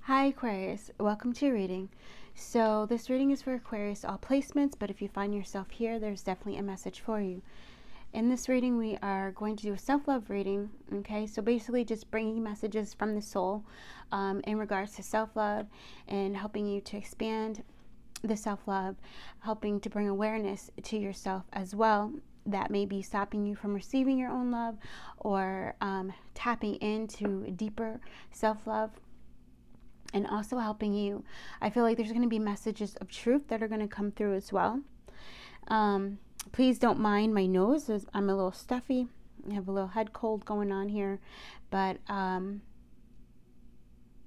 Hi Aquarius, welcome to your reading. So this reading is for Aquarius, all placements, but if you find yourself here, there's definitely a message for you. In this reading, we are going to do a self-love reading, okay? So basically just bringing messages from the soul in regards to self-love and helping you to expand the self-love, helping to bring awareness to yourself as well that may be stopping you from receiving your own love or tapping into deeper self-love. And also helping you. I feel like there's going to be messages of truth that are going to come through as well. Please don't mind my nose. I'm a little stuffy. I have a little head cold going on here. But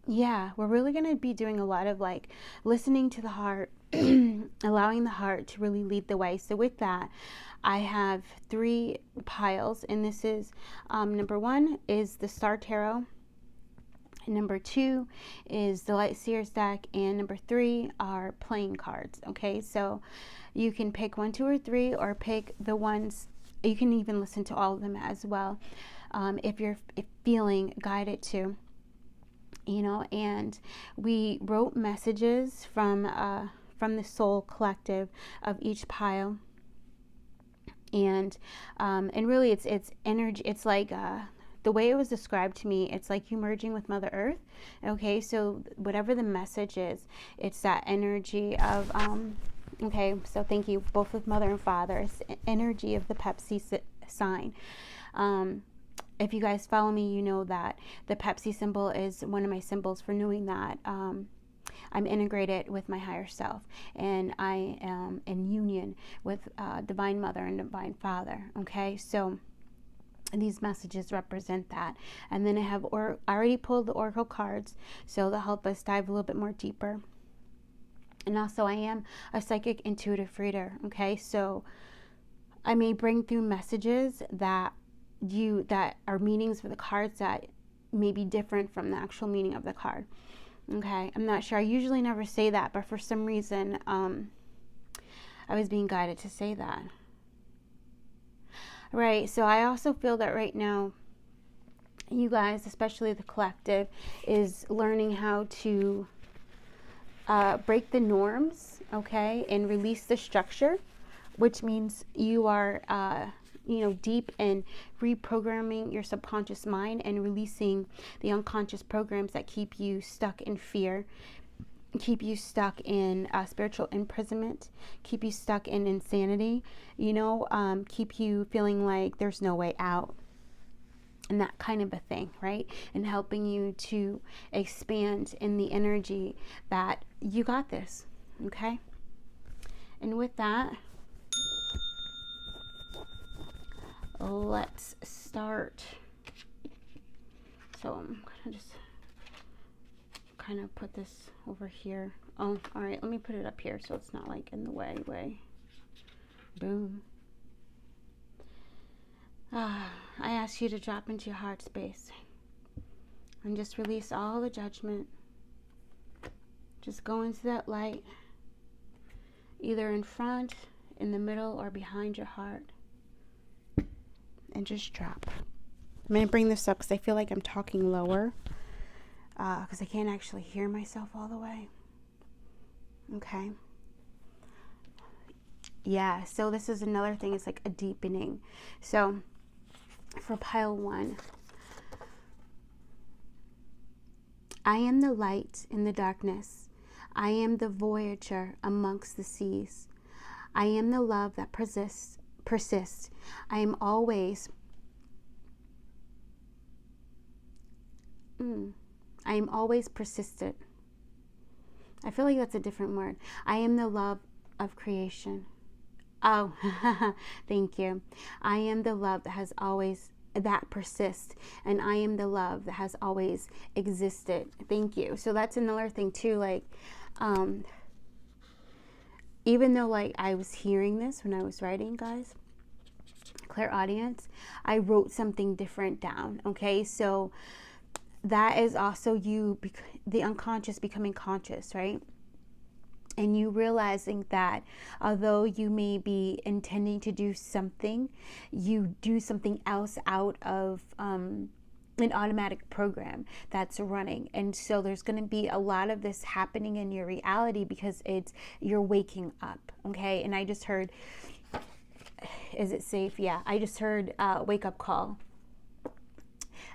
yeah, we're really going to be doing a lot of like listening to the heart, allowing the heart to really lead the way. So with that, I have 3 piles. And this is number 1 is the Star Tarot. Number 2 is the Light Seers deck, and number 3 are playing cards. Okay, so you can pick 1, 2, or 3, or pick the ones. You can even listen to all of them as well, if you're feeling guided to. You know, and we wrote messages from the soul collective of each pile, and really it's energy. It's like the way it was described to me, it's like you merging with Mother Earth. Okay, so whatever the message is, it's that energy of, okay, so thank you, both with Mother and Father. It's energy of the Pepsi sign. If you guys follow me, you know that the Pepsi symbol is one of my symbols for knowing that I'm integrated with my higher self, and I am in union with Divine Mother and Divine Father. Okay, so these messages represent that. And then I have I already pulled the oracle cards, so they'll help us dive a little bit more deeper. And also I am a psychic intuitive reader. Okay, so I may bring through messages that are meanings for the cards that may be different from the actual meaning of the card. Okay, I'm not sure. I usually never say that, but for some reason I was being guided to say that. Right, so I also feel that right now, you guys, especially the collective, is learning how to break the norms, okay, and release the structure, which means you are, deep in reprogramming your subconscious mind and releasing the unconscious programs that keep you stuck in fear, keep you stuck in spiritual imprisonment, keep you stuck in insanity, keep you feeling like there's no way out, and that kind of a thing, right? And helping you to expand in the energy that you got this, okay? And with that, let's start. So I'm gonna just kind of put this over here. Oh, all right, let me put it up here so it's not like in the way. Boom. I ask you to drop into your heart space and just release all the judgment. Just go into that light, either in front, in the middle, or behind your heart, and just drop. I'm going to bring this up because I feel like I'm talking lower, because I can't actually hear myself all the way. Okay. Yeah, so this is another thing. It's like a deepening. So for pile 1, I am the light in the darkness. I am the voyager amongst the seas. I am the love that persists. I am always persistent. I feel like that's a different word. I am the love of creation. Oh, thank you. I am the love that persists, and I am the love that has always existed. Thank you. So that's another thing too, like, even though like I was hearing this when I was writing, guys, clairaudience, I wrote something different down. Okay, so that is also you, the unconscious becoming conscious, right? And you realizing that although you may be intending to do something, you do something else out of an automatic program that's running. And so there's going to be a lot of this happening in your reality because you're waking up. Okay. And I just heard, is it safe? Yeah. I just heard wake up call.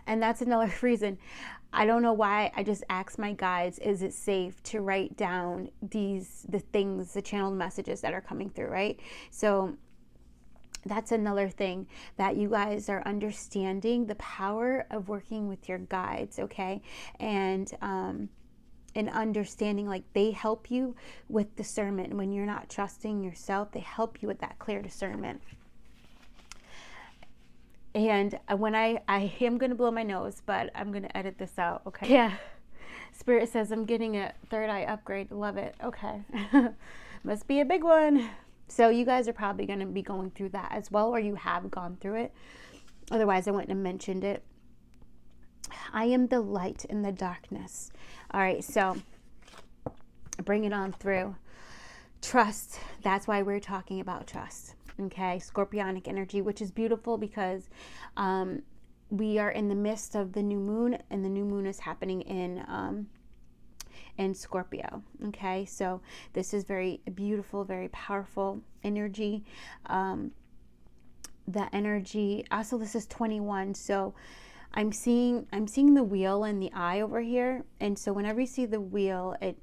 And that's another reason. I don't know why I just asked my guides, is it safe to write down the things, the channeled messages that are coming through, right? So that's another thing, that you guys are understanding the power of working with your guides, okay? And understanding, like, they help you with discernment. When you're not trusting yourself, they help you with that clear discernment. And when I am going to blow my nose, but I'm going to edit this out, okay? Yeah. Spirit says I'm getting a third eye upgrade. Love it. Okay. Must be a big one. So you guys are probably going to be going through that as well, or you have gone through it. Otherwise, I wouldn't have mentioned it. I am the light in the darkness. All right, so bring it on through. Trust. That's why we're talking about trust. Okay, Scorpionic energy, which is beautiful because we are in the midst of the new moon, and the new moon is happening in Scorpio. Okay, so this is very beautiful, very powerful energy. The energy, also this is 21, so I'm seeing the wheel and the eye over here. And so whenever you see the wheel, it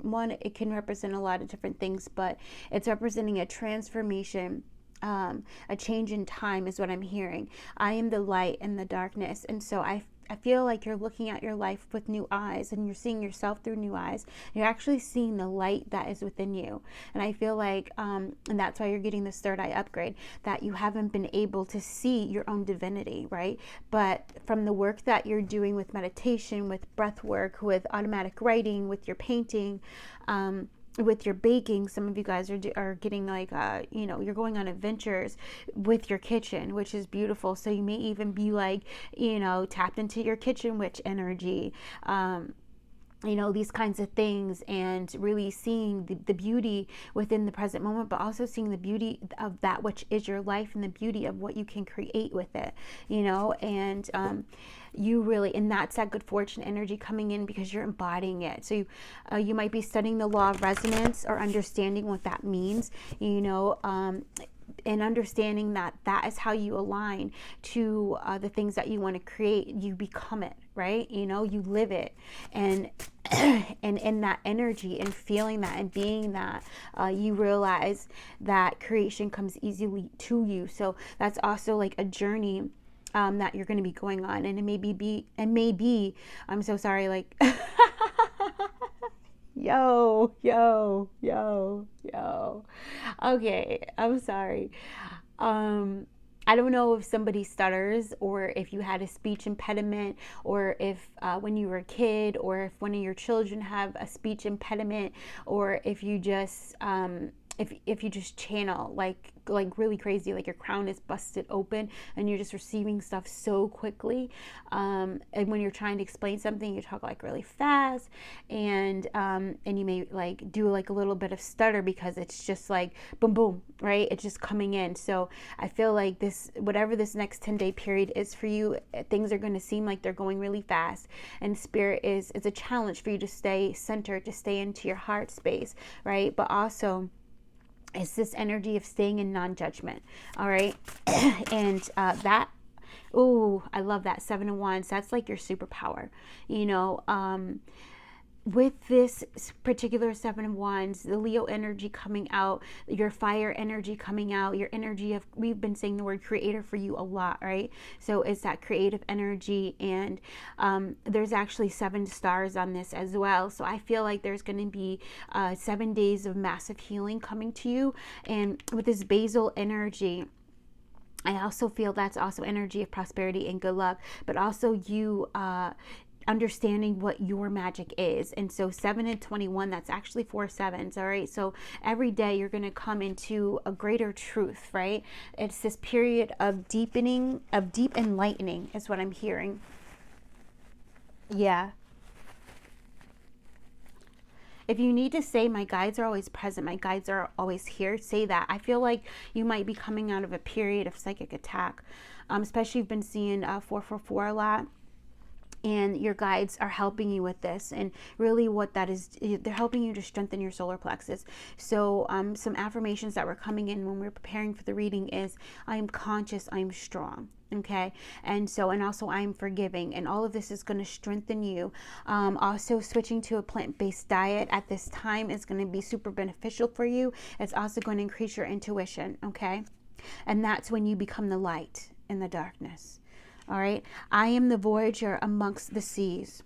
can represent a lot of different things, but it's representing a transformation. A change in time is what I'm hearing. I am the light in the darkness. And so I feel like you're looking at your life with new eyes, and you're seeing yourself through new eyes. You're actually seeing the light that is within you. And I feel like, and that's why you're getting this third eye upgrade, that you haven't been able to see your own divinity, right? But from the work that you're doing with meditation, with breath work, with automatic writing, with your painting, with your baking, some of you guys are getting like, you're going on adventures with your kitchen, which is beautiful. So you may even be like, tapped into your kitchen witch energy, these kinds of things, and really seeing the beauty within the present moment, but also seeing the beauty of that which is your life and the beauty of what you can create with it, and you really, and that's that good fortune energy coming in because you're embodying it. So you might be studying the law of resonance or understanding what that means, and understanding that is how you align to the things that you want to create. You become it, right? You live it, and in that energy and feeling that and being that, you realize that creation comes easily to you. So that's also like a journey that you're going to be going on, and it may be, I'm so sorry, like yo. Okay, I'm sorry. I don't know if somebody stutters, or if you had a speech impediment, or if when you were a kid, or if one of your children have a speech impediment, or if you just if you just channel like really crazy, like your crown is busted open and you're just receiving stuff so quickly, and when you're trying to explain something, you talk like really fast, and you may like do like a little bit of stutter because it's just like boom boom, right? It's just coming in. So I feel like whatever this next 10-day period is for you, things are going to seem like they're going really fast, and spirit is a challenge for you to stay centered, to stay into your heart space, right? But also it's this energy of staying in non-judgment. All right. And I love that 7 of Wands. That's like your superpower, with this particular 7 of Wands, the Leo energy coming out, your fire energy coming out, your energy of, we've been saying the word creator for you a lot, right? So it's that creative energy, and there's actually 7 stars on this as well. So I feel like there's going to be 7 days of massive healing coming to you. And with this basil energy, I also feel that's also energy of prosperity and good luck, but also you understanding what your magic is. And so 7 and 21, that's actually 4 sevens. All right, so every day you're going to come into a greater truth, right? It's this period of deep enlightening is what I'm hearing. Yeah. If you need to say, my guides are always present, my guides are always here, say that. I feel like you might be coming out of a period of psychic attack, especially you've been seeing 444 a lot. And your guides are helping you with this. And really what that is, they're helping you to strengthen your solar plexus. So some affirmations that were coming in when we were preparing for the reading is, I am conscious, I am strong. Okay. And also I'm forgiving, and all of this is going to strengthen you. Also switching to a plant-based diet at this time is going to be super beneficial for you. It's also going to increase your intuition. Okay. And that's when you become the light in the darkness. All right. I am the voyager amongst the seas.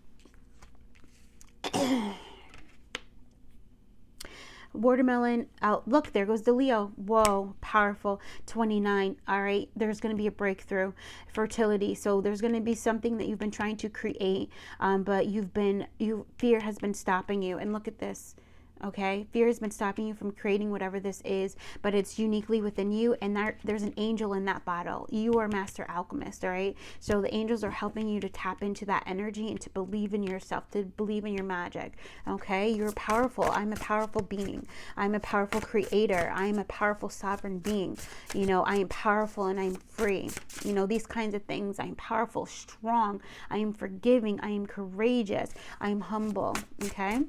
Watermelon. Oh, look, there goes the Leo. Whoa, powerful. 29. All right. There's going to be a breakthrough. Fertility. So there's going to be something that you've been trying to create, but fear has been stopping you. And look at this. Okay, fear has been stopping you from creating whatever this is, but it's uniquely within you, and there's an angel in that bottle. You are master alchemist, all right? So the angels are helping you to tap into that energy and to believe in yourself, to believe in your magic. Okay, you're powerful. I'm a powerful being. I'm a powerful creator. I am a powerful sovereign being. You know, I am powerful and I'm free. You know, these kinds of things. I'm powerful, strong. I am forgiving. I am courageous. I am humble. Okay.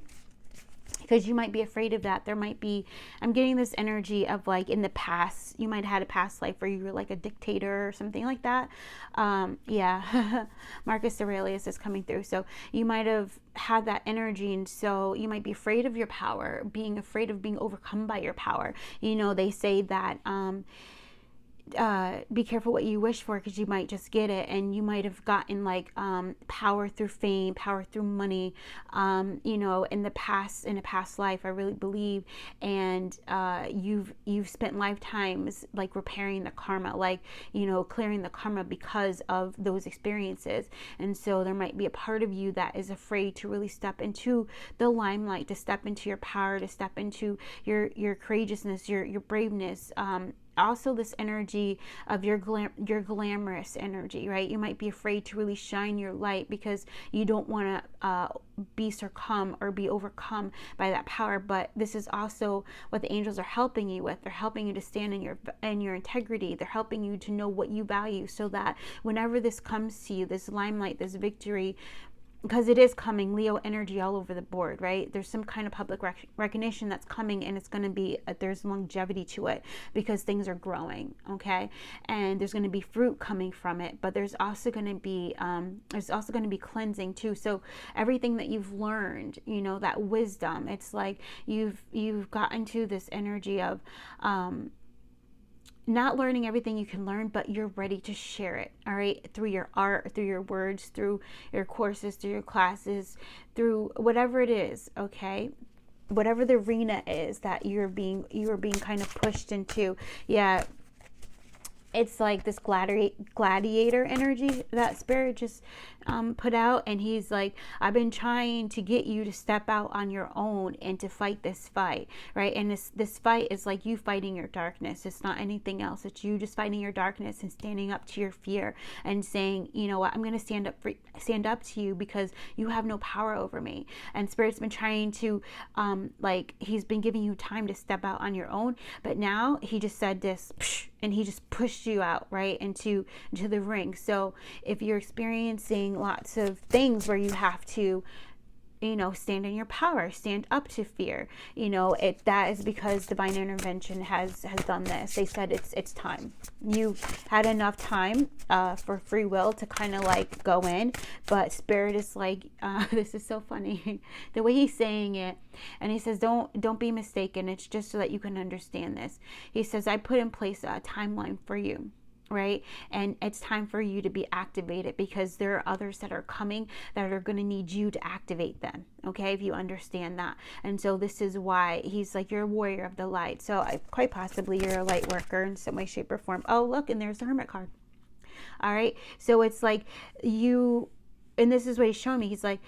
Because you might be afraid of that. There might be, I'm getting this energy of like in the past, you might have had a past life where you were like a dictator or something like that. Yeah, Marcus Aurelius is coming through. So you might have had that energy, and so you might be afraid of your power, being afraid of being overcome by your power. You know, they say that, be careful what you wish for, because you might just get it. And you might have gotten like power through fame, power through money, you know, in a past life, I really believe. And you've spent lifetimes like repairing the karma, like, you know, clearing the karma because of those experiences. And so there might be a part of you that is afraid to really step into the limelight, to step into your power, to step into your courageousness, your braveness. Also this energy of your glamorous energy, right? You might be afraid to really shine your light because you don't want to be succumb or be overcome by that power. But this is also what the angels are helping you with. They're helping you to stand in your integrity. They're helping you to know what you value, so that whenever this comes to you, this limelight, this victory, because it is coming, Leo energy all over the board, right? There's some kind of public recognition that's coming, and it's going to be, there's longevity to it because things are growing, okay? And there's going to be fruit coming from it, but there's also going to be cleansing too. So everything that you've learned, you know, that wisdom, it's like you've gotten to this energy of, not learning everything you can learn, but you're ready to share it, all right? Through your art, through your words, through your courses, through your classes, through whatever it is, okay? Whatever the arena is that you are being kind of pushed into. Yeah. It's like this gladiator energy that Spirit just put out. And he's like, I've been trying to get you to step out on your own and to fight this fight, right? And this fight is like you fighting your darkness. It's not anything else. It's you just fighting your darkness and standing up to your fear and saying, you know what, I'm going to stand up to you because you have no power over me. And Spirit's been trying to, he's been giving you time to step out on your own. But now he just said this, and he just pushed you out, right, into the ring. So if you're experiencing lots of things where you have to, you know, stand in your power, stand up to fear, you know, that is because divine intervention has done this. They said it's time. You had enough time for free will to kind of like go in, but Spirit is like, this is so funny, the way he's saying it. And he says, don't be mistaken. It's just so that you can understand this. He says, I put in place a timeline for you. Right? And it's time for you to be activated, because there are others that are coming that are going to need you to activate them. Okay? If you understand that. And so this is why he's like, you're a warrior of the light. So quite possibly you're a light worker in some way, shape, or form. Oh, look, and there's the Hermit card. All right. So it's like and this is what he's showing me. He's like,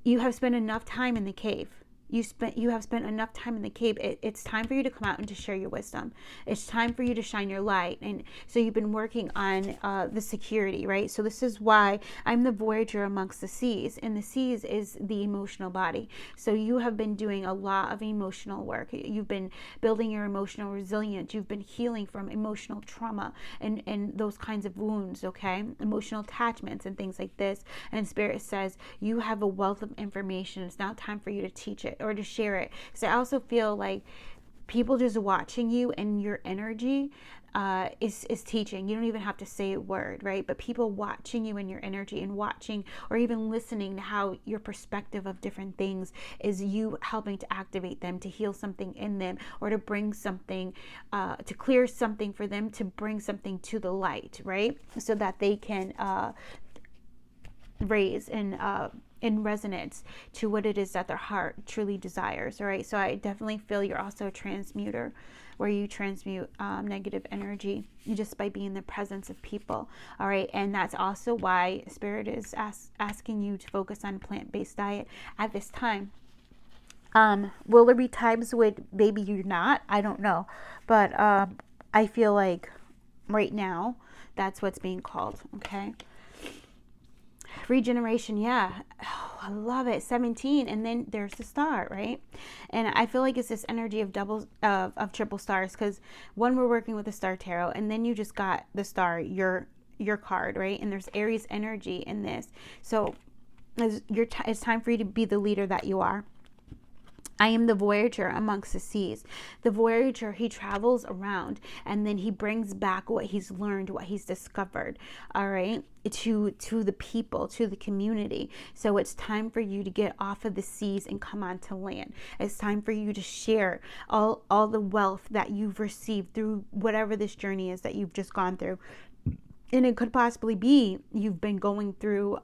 you have spent enough time in the cave. you have spent enough time in the cave. It's time for you to come out and to share your wisdom. It's time for you to shine your light. And so you've been working on the security, right? So this is why I'm the voyager amongst the seas, and the seas is the emotional body. So you have been doing a lot of emotional work. You've been building your emotional resilience. You've been healing from emotional trauma and those kinds of wounds, okay? Emotional attachments and things like this. And Spirit says you have a wealth of information. It's now time for you to teach it or to share it. So I also feel like people just watching you and your energy is teaching. You don't even have to say a word, right? But people watching you and your energy and watching or even listening to how your perspective of different things is you helping to activate them, to heal something in them, or to bring something, to clear something for them, to bring something to the light, right? So that they can raise in resonance to what it is that their heart truly desires. All right. So I definitely feel you're also a transmuter, where you transmute negative energy just by being in the presence of people. All right. And that's also why Spirit is asking you to focus on plant-based diet at this time. Will there be times when maybe you're not? I don't know. But I feel like right now that's what's being called. Okay. Regeneration, yeah. Oh, I love it. 17, and then there's the star, right? And I feel like it's this energy of triple stars, because one, we're working with the star tarot, and then you just got the star, your card, right? And there's Aries energy in this. So it's time for you to be the leader that you are. I am the voyager amongst the seas. The voyager, he travels around and then he brings back what he's learned, what he's discovered, all right, to the people, to the community. So it's time for you to get off of the seas and come onto land. It's time for you to share all the wealth that you've received through whatever this journey is that you've just gone through. And it could possibly be you've been going through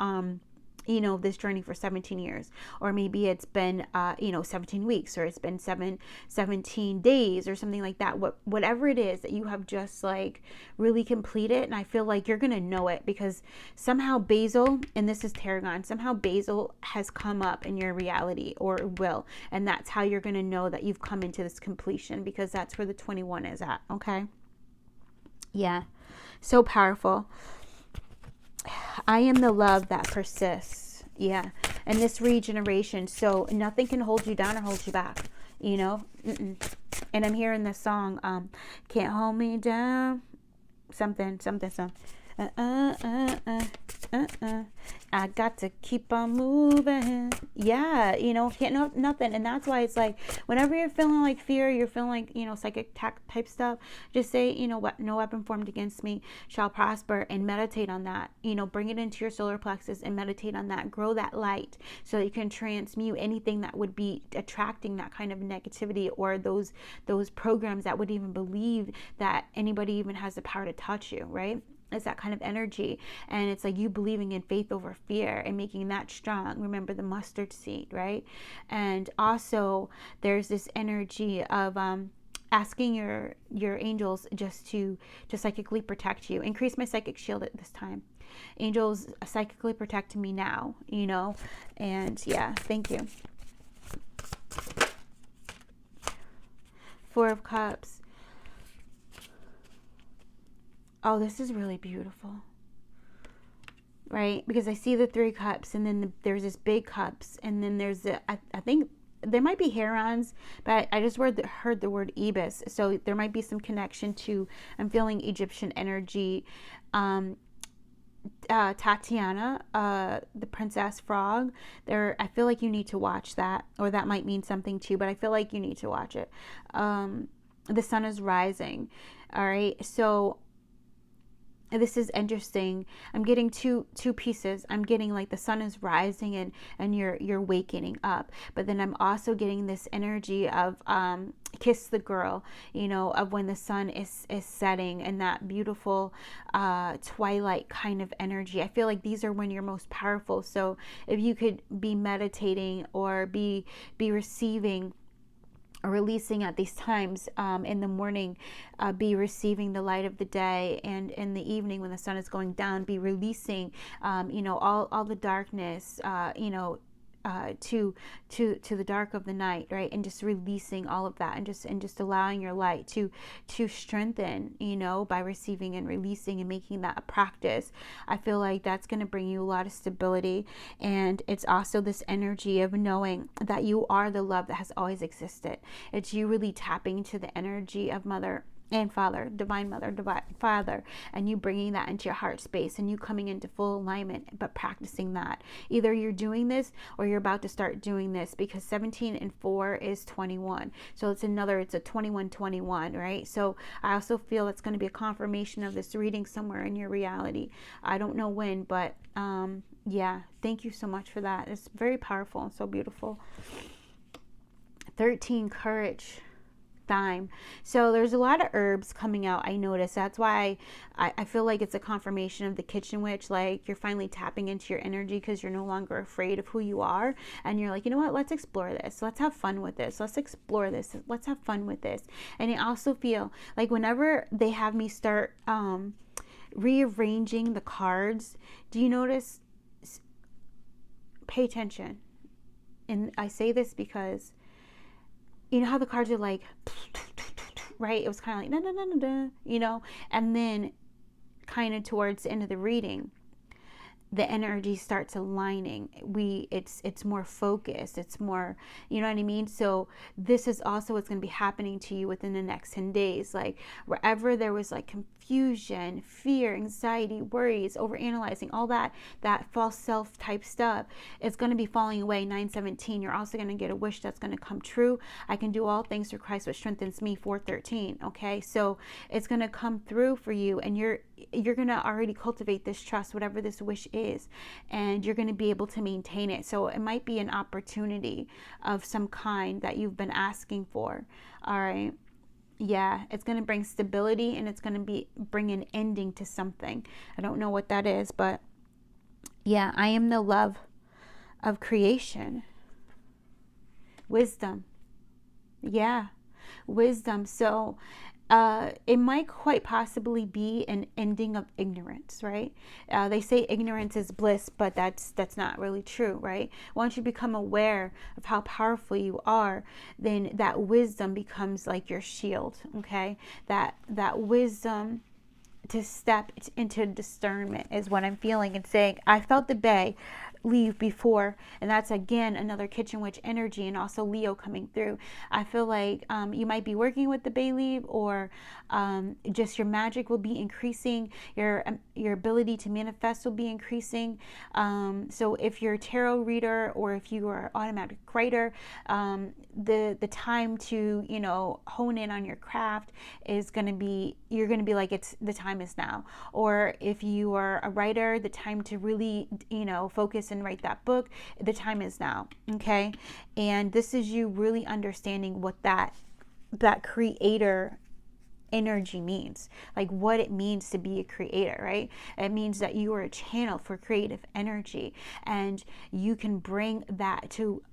this journey for 17 years, or maybe it's been 17 weeks, or it's been 17 days or something like that. Whatever it is that you have just like really completed. And I feel like you're gonna know it, because somehow Basil, and this is Tarragon, somehow Basil has come up in your reality, or will, and that's how you're gonna know that you've come into this completion, because that's where the 21 is at. Okay. Yeah. So powerful. I am the love that persists. Yeah. And this regeneration. So nothing can hold you down or hold you back. And I'm hearing this song, can't hold me down. Something. I got to keep on moving. Yeah, can't know nothing. And that's why it's like, whenever you're feeling like fear, you're feeling like, psychic type stuff, just say, what, no weapon formed against me shall prosper, and meditate on that. Bring it into your solar plexus and meditate on that. Grow that light so that you can transmute anything that would be attracting that kind of negativity, or those programs that would even believe that anybody even has the power to touch you, right? It's that kind of energy. And it's like you believing in faith over fear and making that strong. Remember the mustard seed, right? And also there's this energy of asking your angels just to psychically protect you. Increase my psychic shield at this time. Angels psychically protect me now, and yeah, thank you. 4 of Cups. Oh, this is really beautiful, right? Because I see the 3 cups, and then there's this big cups, and then there's I think there might be herons, but I just heard the word ibis, so there might be some connection to, I'm feeling Egyptian energy. Tatiana, the princess frog, I feel like you need to watch that, or that might mean something too, but I feel like you need to watch it. The sun is rising. All right, so this is interesting. I'm getting two pieces. I'm getting like the sun is rising and you're waking up. But then I'm also getting this energy of kiss the girl, of when the sun is setting, and that beautiful twilight kind of energy. I feel like these are when you're most powerful. So if you could be meditating or be receiving or releasing at these times, in the morning, be receiving the light of the day, and in the evening when the sun is going down, be releasing all the darkness, to the dark of the night, right? And just releasing all of that, and just allowing your light to strengthen, you know, by receiving and releasing and making that a practice. I feel like that's going to bring you a lot of stability. And it's also this energy of knowing that you are the love that has always existed. It's you really tapping into the energy of Mother and Father, Divine Mother, Divine Father, and you bringing that into your heart space, and you coming into full alignment, but practicing that. Either you're doing this or you're about to start doing this, because 17 and 4 is 21. So it's a 21-21, right? So I also feel it's going to be a confirmation of this reading somewhere in your reality. I don't know when, but yeah, thank you so much for that. It's very powerful and so beautiful. 13, courage. Thyme. So there's a lot of herbs coming out, I notice. That's why I feel like it's a confirmation of the kitchen witch. Like, you're finally tapping into your energy because you're no longer afraid of who you are, and you're like, you know what, let's explore this, let's have fun with this, let's explore this, let's have fun with this. And I also feel like whenever they have me start rearranging the cards, do you notice, pay attention. And I say this because you know how the cards are like, right? It was kind of like, da, da, da, da, da, you know? And then kind of towards the end of the reading, the energy starts aligning. It's more focused. It's more, you know what I mean? So this is also what's going to be happening to you within the next 10 days. Like, wherever there was like confusion, fear, anxiety, worries, overanalyzing, all that false self type stuff, it's going to be falling away. 9:17. You're also going to get a wish that's going to come true. I can do all things through Christ which strengthens me. 4:13. Okay, so it's going to come through for you, and you're going to already cultivate this trust, whatever this wish is, and you're going to be able to maintain it. So it might be an opportunity of some kind that you've been asking for. All right. Yeah, it's going to bring stability, and it's going to bring an ending to something. I don't know what that is, but yeah, I am the love of creation. Wisdom. Yeah, wisdom. So it might quite possibly be an ending of ignorance, right? They say ignorance is bliss, but that's not really true, right? Once you become aware of how powerful you are, then that wisdom becomes like your shield, okay? That wisdom to step into discernment is what I'm feeling and saying. I felt the bay leave before, and that's again another kitchen witch energy, and also Leo coming through. I feel like you might be working with the bay leaf, or just your magic will be increasing, your ability to manifest will be increasing. So if you're a tarot reader, or if you are an automatic writer, the time to, you know, hone in on your craft is going to be, you're going to be like, it's the time is now. Or if you are a writer, the time to really, you know, focus and write that book, the time is now. Okay. And this is you really understanding what that creator energy means, like what it means to be a creator, right? It means that you are a channel for creative energy, and you can bring that to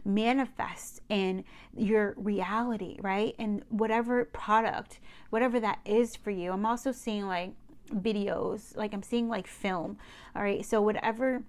manifest in your reality, right? And whatever product, whatever that is for you. I'm also seeing like videos, like I'm seeing like film. All right. So whatever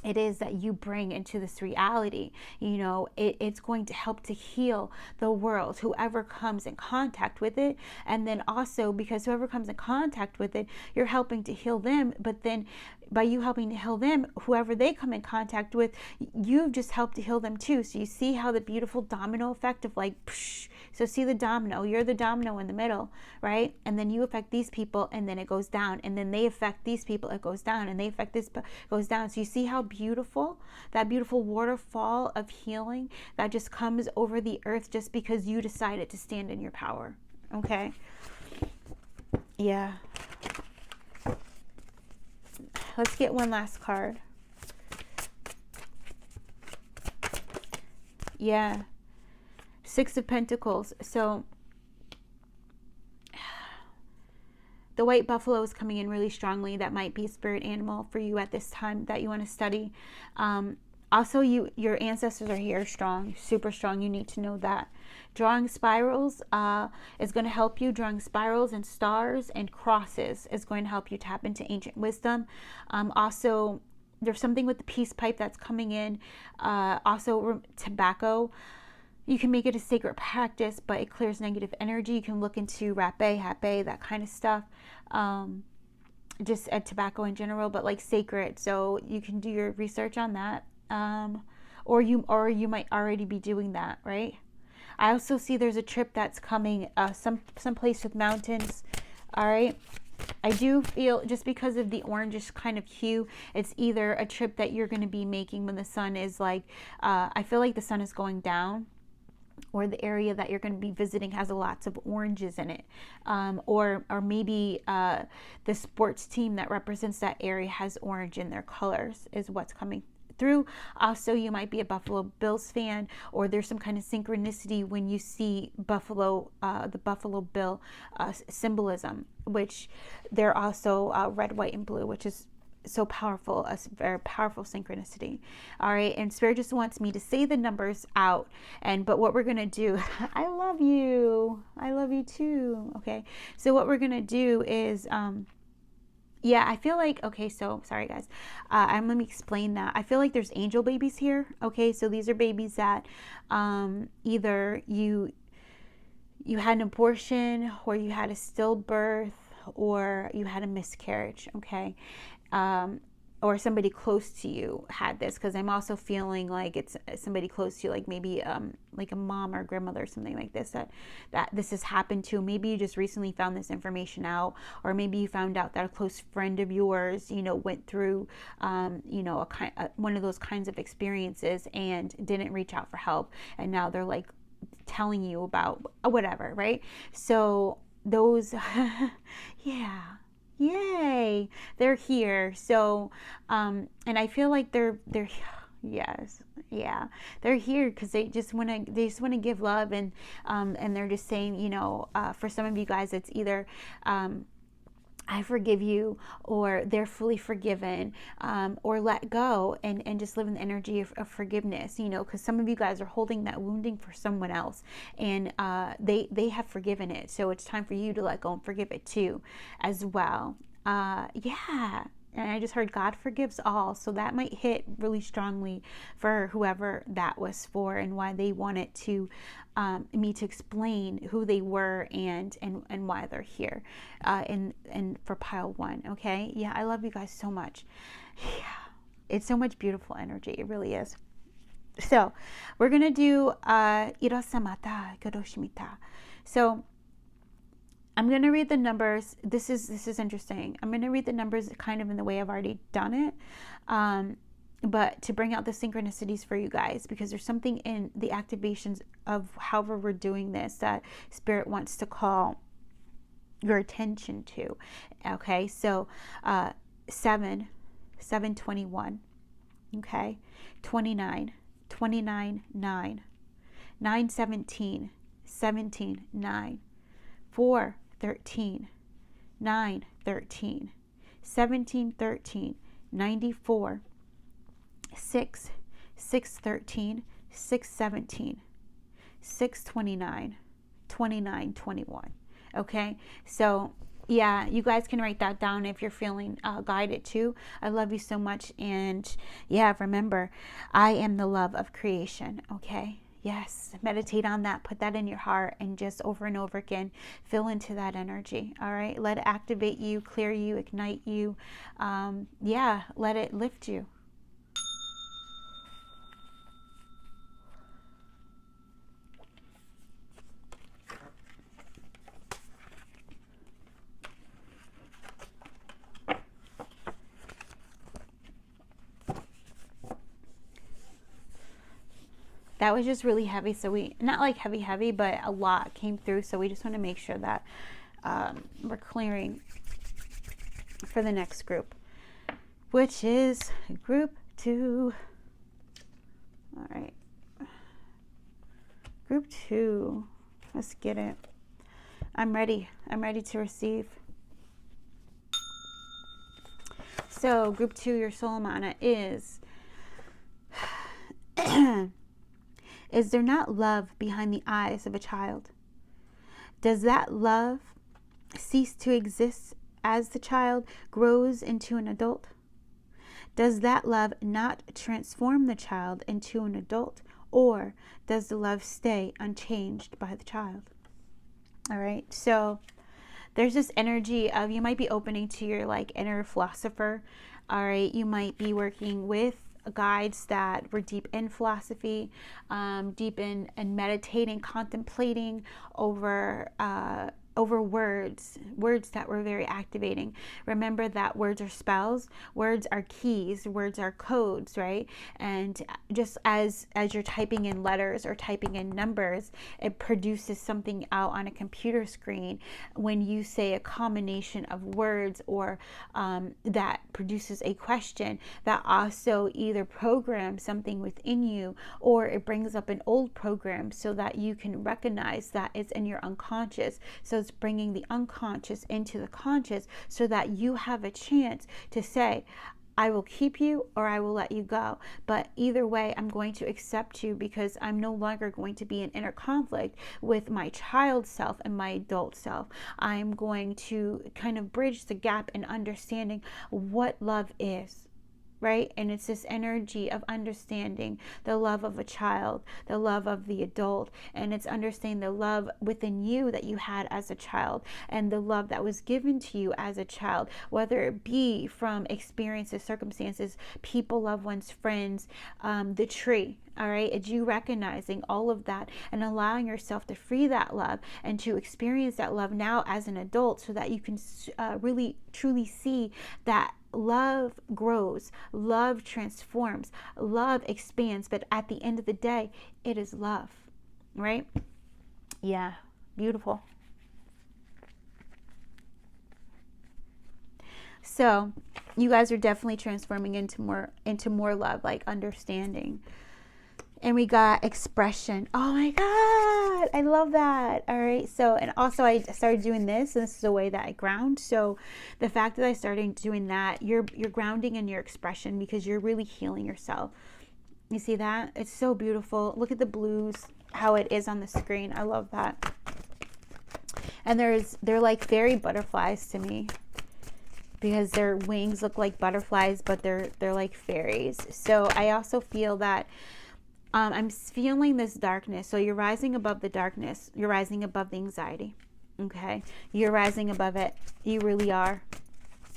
it is that you bring into this reality, you know, it's going to help to heal the world, whoever comes in contact with it. And then also, because whoever comes in contact with it, you're helping to heal them. But then by you helping to heal them, whoever they come in contact with, you've just helped to heal them too. So you see how the beautiful domino effect of like, psh, so see the domino, you're the domino in the middle, right? And then you affect these people, and then it goes down, and then they affect these people, it goes down, and they affect this, goes down. So you see how beautiful, that beautiful waterfall of healing that just comes over the earth just because you decided to stand in your power. Okay. Yeah. Let's get one last card. Yeah. 6 of Pentacles. So the white buffalo is coming in really strongly. That might be a spirit animal for you at this time that you want to study. Also, your ancestors are here strong, super strong. You need to know that. Drawing spirals is going to help you. Drawing spirals and stars and crosses is going to help you tap into ancient wisdom. Also, There's something with the peace pipe that's coming in. Also, tobacco. You can make it a sacred practice, but it clears negative energy. You can look into rapé, hape, that kind of stuff. Just tobacco in general, but like sacred. So you can do your research on that. Or you might already be doing that, right? I also see there's a trip that's coming, some place with mountains. All right. I do feel, just because of the orangish kind of hue, it's either a trip that you're going to be making when the sun is like, I feel like the sun is going down, or the area that you're going to be visiting has lots of oranges in it, or maybe the sports team that represents that area has orange in their colors, is what's coming through. Also, you might be a Buffalo Bills fan, or there's some kind of synchronicity when you see Buffalo, the Buffalo Bill symbolism, which they're also red, white, and blue, which is so powerful, a very powerful synchronicity. All right, and Spirit just wants me to say the numbers out, but what we're gonna do, I love you too. Okay, so what we're gonna do is yeah, I feel like, okay, so sorry guys, let me explain that. I feel like there's angel babies here. Okay, so these are babies that either you had an abortion, or you had a stillbirth, or you had a miscarriage. Okay, or somebody close to you had this, because I'm also feeling like it's somebody close to you, like maybe like a mom or grandmother or something like this, that this has happened to. Maybe you just recently found this information out, or maybe you found out that a close friend of yours, went through one of those kinds of experiences and didn't reach out for help, and now they're like telling you about whatever, right? So those yeah, yay, they're here. So and I feel like they're yes, yeah, they're here because they just want to give love, and they're just saying, for some of you guys, it's either I forgive you, or they're fully forgiven, or let go and just live in the energy of forgiveness, because some of you guys are holding that wounding for someone else, and they have forgiven it. So it's time for you to let go and forgive it too, as well. Yeah. And I just heard God forgives all. So that might hit really strongly for whoever that was for, and why they wanted to me to explain who they were and why they're here. And for pile 1. Okay. Yeah. I love you guys so much. Yeah. It's so much beautiful energy. It really is. So we're going to do Irasamata Kadoshimita. So I'm going to read the numbers. This is interesting. I'm going to read the numbers kind of in the way I've already done it, but to bring out the synchronicities for you guys, because there's something in the activations of however we're doing this that Spirit wants to call your attention to. Okay, so 721, okay, 29, 9, 17, 9, 4, 13, 9, 13, 17, 13, 94, 6, 13, 6, 17, 6, 29, 29, 21. Okay, so yeah, you guys can write that down if you're feeling guided to. I love you so much, and yeah, remember, I am the love of creation. Okay. Yes, meditate on that, put that in your heart, and just over and over again, fill into that energy. All right, let it activate you, clear you, ignite you. Yeah, let it lift you. That was just really heavy, so we, not like heavy, but a lot came through, so we just want to make sure that we're clearing for the next group, which is group 2. All right, group 2, let's get it. I'm ready to receive. So group 2, your soul mana is is there not love behind the eyes of a child? Does that love cease to exist as the child grows into an adult? Does that love not transform the child into an adult, or does the love stay unchanged by the child? All right, so there's this energy of, you might be opening to your like inner philosopher. All right, you might be working with guides that were deep in philosophy, deep in meditating, contemplating over words that were very activating. Remember that words are spells, words are keys, words are codes, right? And just as you're typing in letters or typing in numbers, it produces something out on a computer screen. When you say a combination of words, or that produces a question, that also either programs something within you, or it brings up an old program so that you can recognize that it's in your unconscious. So it's bringing the unconscious into the conscious, so that you have a chance to say, I will keep you or I will let you go. But either way, I'm going to accept you, because I'm no longer going to be in inner conflict with my child self and my adult self. I'm going to kind of bridge the gap in understanding what love is. Right? And it's this energy of understanding the love of a child, the love of the adult, and it's understanding the love within you that you had as a child, and the love that was given to you as a child, whether it be from experiences, circumstances, people, loved ones, friends, the tree. All right, it's you recognizing all of that and allowing yourself to free that love and to experience that love now as an adult, so that you can really truly see that love grows, love transforms, love expands. But at the end of the day, it is love, right? Yeah, beautiful. So you guys are definitely transforming into more love, like understanding. And we got expression. Oh my God, I love that. All right. So, and also I started doing this, and this is the way that I ground. So the fact that I started doing that, you're grounding in your expression, because you're really healing yourself. You see that? It's so beautiful. Look at the blues, how it is on the screen. I love that. And they're like fairy butterflies to me, because their wings look like butterflies, but they're like fairies. So I also feel that I'm feeling this darkness. So you're rising above the darkness. You're rising above the anxiety. Okay? You're rising above it. You really are.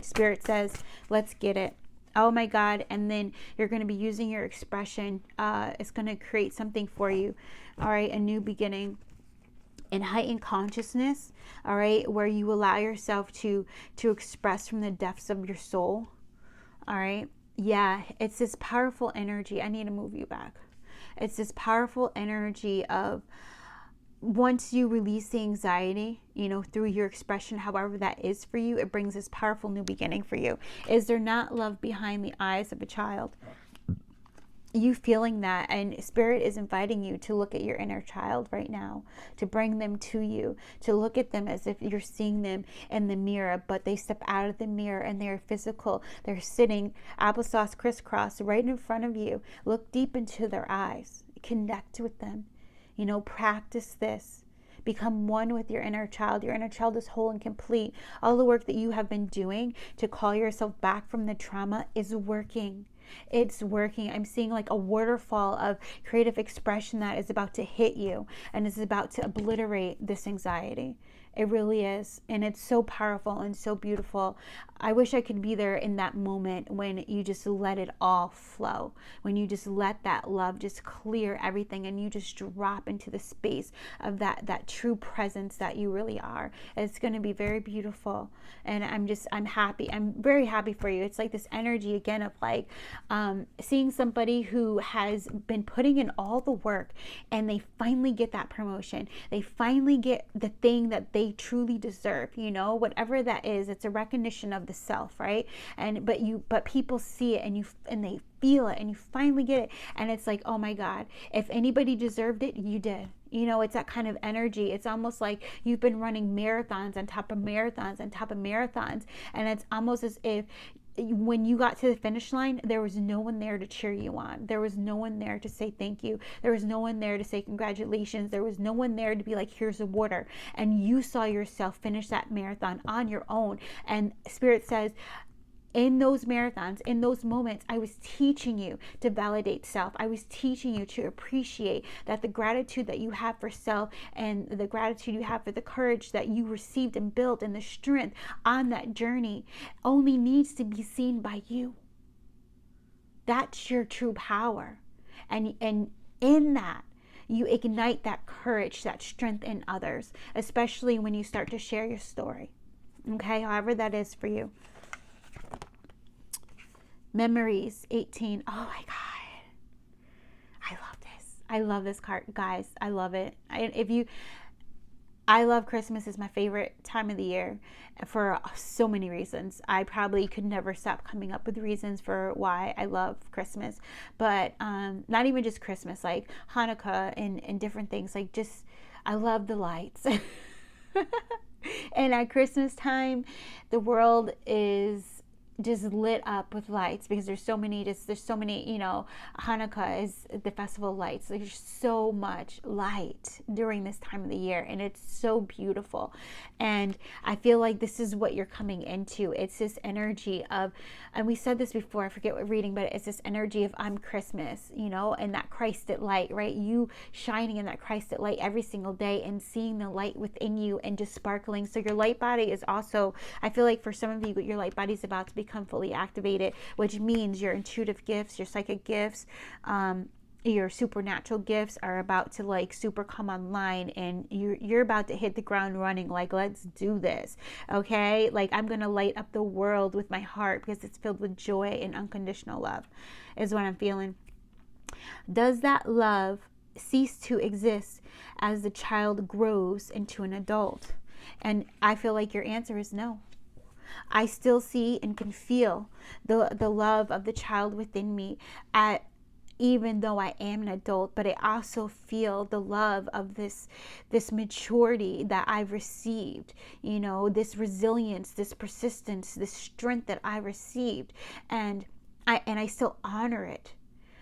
Spirit says, let's get it. Oh my God. And then you're going to be using your expression. It's going to create something for you. All right? A new beginning. And heightened consciousness. All right? Where you allow yourself to express from the depths of your soul. All right? Yeah. It's this powerful energy. I need to move you back. It's this powerful energy of, once you release the anxiety, through your expression, however that is for you, it brings this powerful new beginning for you. Is there not love behind the eyes of a child? You feeling that, and Spirit is inviting you to look at your inner child right now, to bring them to you, to look at them as if you're seeing them in the mirror, but they step out of the mirror and they're physical. They're sitting applesauce crisscross right in front of you. Look deep into their eyes. Connect with them. Practice this. Become one with your inner child. Your inner child is whole and complete. All the work that you have been doing to call yourself back from the trauma is working. It's working. I'm seeing like a waterfall of creative expression that is about to hit you and is about to obliterate this anxiety. It really is. And it's so powerful and so beautiful. I wish I could be there in that moment when you just let it all flow, when you just let that love just clear everything and you just drop into the space of that true presence that you really are. It's going to be very beautiful. And I'm happy. I'm very happy for you. It's like this energy again of like seeing somebody who has been putting in all the work and they finally get that promotion. They finally get the thing that they truly deserve, whatever that is. It's a recognition of the self, right? But people see it and they feel it and you finally get it. And it's like, oh my God, if anybody deserved it, you did. It's that kind of energy. It's almost like you've been running marathons on top of marathons on top of marathons. And it's almost as if when you got to the finish line, there was no one there to cheer you on. There was no one there to say thank you. There was no one there to say congratulations. There was no one there to be like, here's the water. And you saw yourself finish that marathon on your own. And Spirit says, in those marathons, in those moments, I was teaching you to validate self. I was teaching you to appreciate that the gratitude that you have for self and the gratitude you have for the courage that you received and built and the strength on that journey only needs to be seen by you. That's your true power. And in that, you ignite that courage, that strength in others, especially when you start to share your story. Okay, however that is for you. Memories 18. Oh my God. I love this. I love this card, guys. I love it. I love Christmas. Is my favorite time of the year for so many reasons. I probably could never stop coming up with reasons for why I love Christmas. But not even just Christmas, like Hanukkah and different things. Like just, I love the lights. And at Christmas time, the world is just lit up with lights because there's so many, you know, Hanukkah is the festival of lights. There's so much light during this time of the year, and it's so beautiful. And I feel like this is what you're coming into. It's this energy of, and we said this before, I forget what reading, but it's this energy of I'm Christmas, you know, and that Christed light, right? You shining in that Christed light every single day and seeing the light within you and just sparkling. So your light body is also, I feel like for some of you, your light body is about to become fully activated, which means your intuitive gifts, your psychic gifts, your supernatural gifts are about to like super come online, and you're about to hit the ground running. Like, let's do this. Okay, like I'm gonna light up the world with my heart because it's filled with joy and unconditional love is what I'm feeling. Does that love cease to exist as the child grows into an adult? And I feel like your answer is no. I still see and can feel the love of the child within me even though I am an adult, but I also feel the love of this maturity that I've received, you know, this resilience, this persistence, this strength that I received, and I still honor it.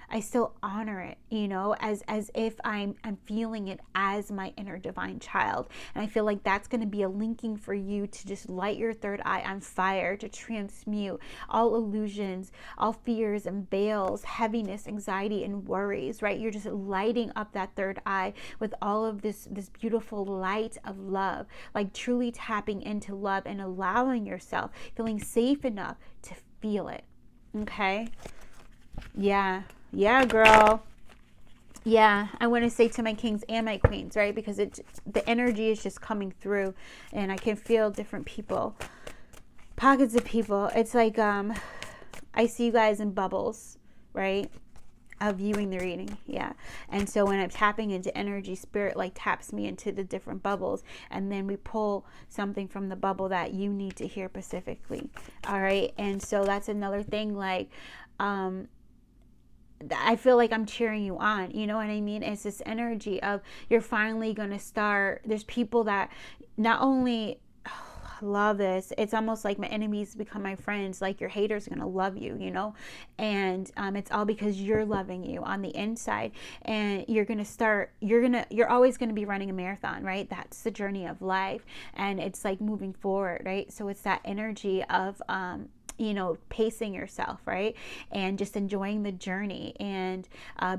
I still honor it, you know, as if I'm feeling it as my inner divine child. And I feel like that's going to be a linking for you to just light your third eye on fire, to transmute all illusions, all fears and veils, heaviness, anxiety, and worries, right? You're just lighting up that third eye with all of this beautiful light of love, like truly tapping into love and allowing yourself, feeling safe enough to feel it. Okay? Yeah, girl. Yeah, I want to say to my kings and my queens, right? Because the energy is just coming through, and I can feel different people, pockets of people. It's like I see you guys in bubbles, right? Of viewing the reading, yeah. And so when I'm tapping into energy, spirit like taps me into the different bubbles, and then we pull something from the bubble that you need to hear specifically. All right, and so that's another thing. Like, I feel like I'm cheering you on, you know what I mean? It's this energy of you're finally going to start. There's people that not only love this, it's almost like my enemies become my friends. Like your haters are going to love you, you know? And it's all because you're loving you on the inside, and you're always going to be running a marathon, right? That's the journey of life, and it's like moving forward, right? So it's that energy of you know, pacing yourself, right? And just enjoying the journey, and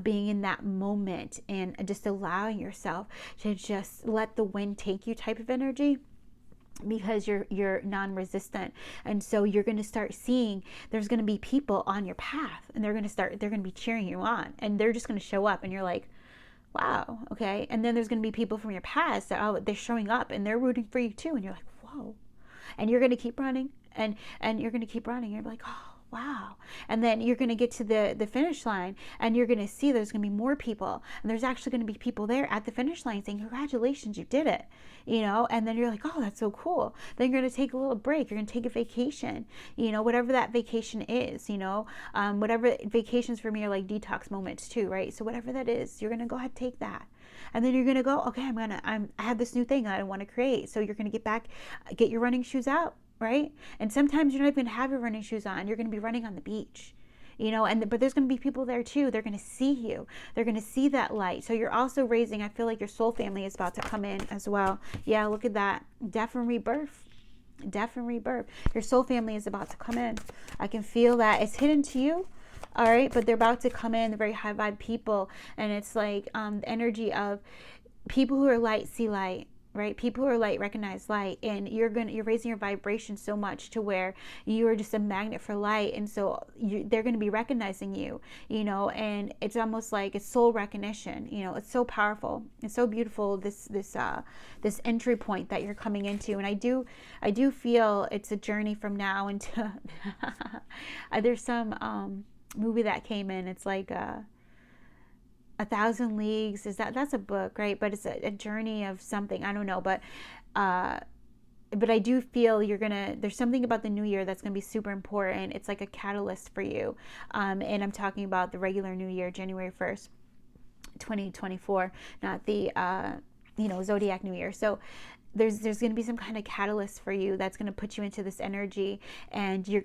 being in that moment, and just allowing yourself to just let the wind take you type of energy, because you're non-resistant. And so you're going to start seeing there's going to be people on your path, and they're going to be cheering you on, and they're just going to show up, and you're like, wow, okay. And then there's going to be people from your past that they're showing up, and they're rooting for you too, and you're like, whoa. And you're going to keep running, and you're going to keep running. You're like, oh, wow. And then you're going to get to the finish line, and you're going to see there's going to be more people, and there's actually going to be people there at the finish line saying, congratulations, you did it, you know. And then you're like, oh, that's so cool. Then you're going to take a little break. You're going to take a vacation, you know, whatever that vacation is, you know. Whatever vacations for me are like detox moments too, right? So whatever that is, you're going to go ahead and take that. And then you're going to go, okay, I have this new thing that I want to create. So you're going to get your running shoes out, right? And sometimes you're not even going to have your running shoes on. You're going to be running on the beach, you know, but there's going to be people there too. They're going to see you. They're going to see that light. So you're also raising, I feel like your soul family is about to come in as well. Yeah, look at that. Death and rebirth. Death and rebirth. Your soul family is about to come in. I can feel that. It's hidden to you. All right, but they're about to come in, the very high vibe people, and it's like the energy of people who are light see light, right? People who are light recognize light, and you're raising your vibration so much to where you are just a magnet for light, and so they're going to be recognizing you, and it's almost like it's soul recognition. It's so powerful. It's so beautiful. This entry point that you're coming into, and I do feel it's a journey from now into. There's some movie that came in. It's like A Thousand Leagues. That's a book, right? But it's a journey of something. I don't know, but I do feel there's something about the new year that's gonna be super important. It's like a catalyst for you, and I'm talking about the regular new year, January 1st, 2024, not the zodiac new year. So there's going to be some kind of catalyst for you that's going to put you into this energy, and you're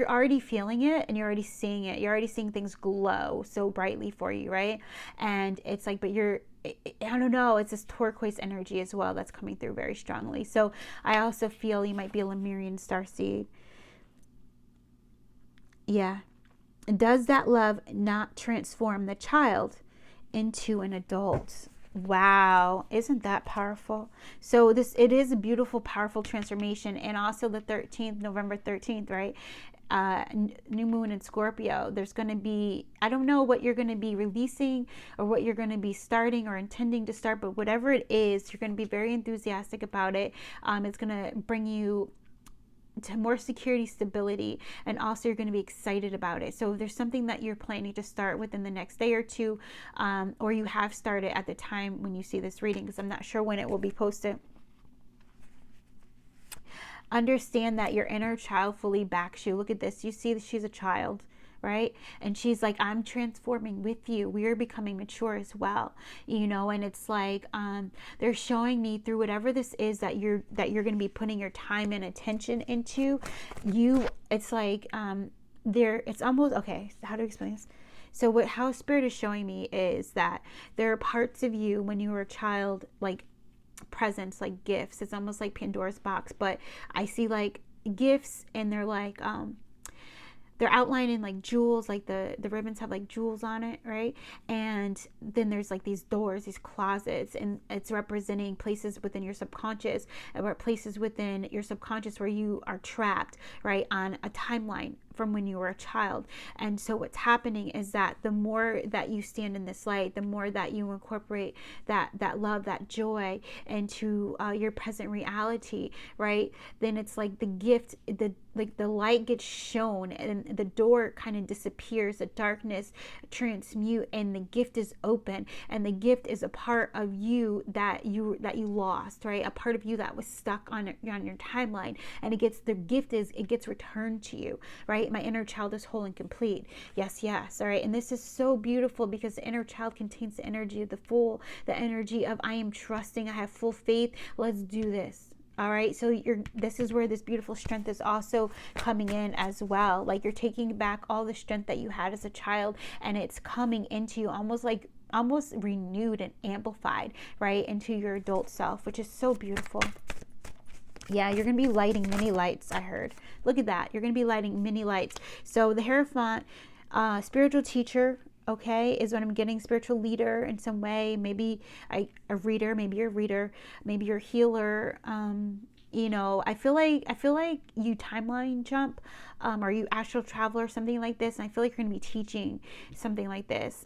already feeling it, and you're already seeing it. You're already seeing things glow so brightly for you, right? And it's like, but I don't know, it's this turquoise energy as well that's coming through very strongly. So I also feel you might be a Lemurian starseed. Yeah. Does that love not transform the child into an adult? Wow, isn't that powerful? So it is a beautiful, powerful transformation. And also the 13th, November 13th, right? New moon in Scorpio. There's going to be, I don't know what you're going to be releasing or what you're going to be starting or intending to start, but whatever it is, you're going to be very enthusiastic about it. It's going to bring you to more security, stability, and also you're going to be excited about it. So if there's something that you're planning to start within the next day or two, or you have started at the time when you see this reading, because I'm not sure when it will be posted, understand that your inner child fully backs you. Look at this. You see that she's a child, right? And she's like, I'm transforming with you. We are becoming mature as well, and it's like, they're showing me through whatever this is that you're going to be putting your time and attention into. It's like, it's almost, okay, how to explain this? So how Spirit is showing me is that there are parts of you when you were a child, like presents, like gifts. It's almost like Pandora's box, but I see like gifts, and they're like, they're outlined in like jewels, like the ribbons have like jewels on it, right? And then there's like these doors, these closets, and it's representing places within your subconscious, or places within your subconscious where you are trapped, right, on a timeline from when you were a child. And so what's happening is that the more that you stand in this light, the more that you incorporate that love, that joy into your present reality, right? Then it's like the gift, the light gets shown, and the door kind of disappears, the darkness transmute, and the gift is open. And the gift is a part of you that you lost, right? A part of you that was stuck on your timeline, and it gets returned to you, right? My inner child is whole and complete. Yes. All right. And this is so beautiful because the inner child contains the energy of the Fool, the energy of I am trusting, I have full faith. Let's do this. All right. So this is where this beautiful strength is also coming in as well. Like you're taking back all the strength that you had as a child, and it's coming into you almost renewed and amplified, right, into your adult self, which is so beautiful. Yeah, you're going to be lighting many lights, I heard. Look at that. You're going to be lighting many lights. So the Hierophant, spiritual teacher, okay, is what I'm getting. Spiritual leader in some way. Maybe a reader. Maybe you're a reader. Maybe you're a healer. I feel like you timeline jump, or you astral travel or something like this. And I feel like you're going to be teaching something like this.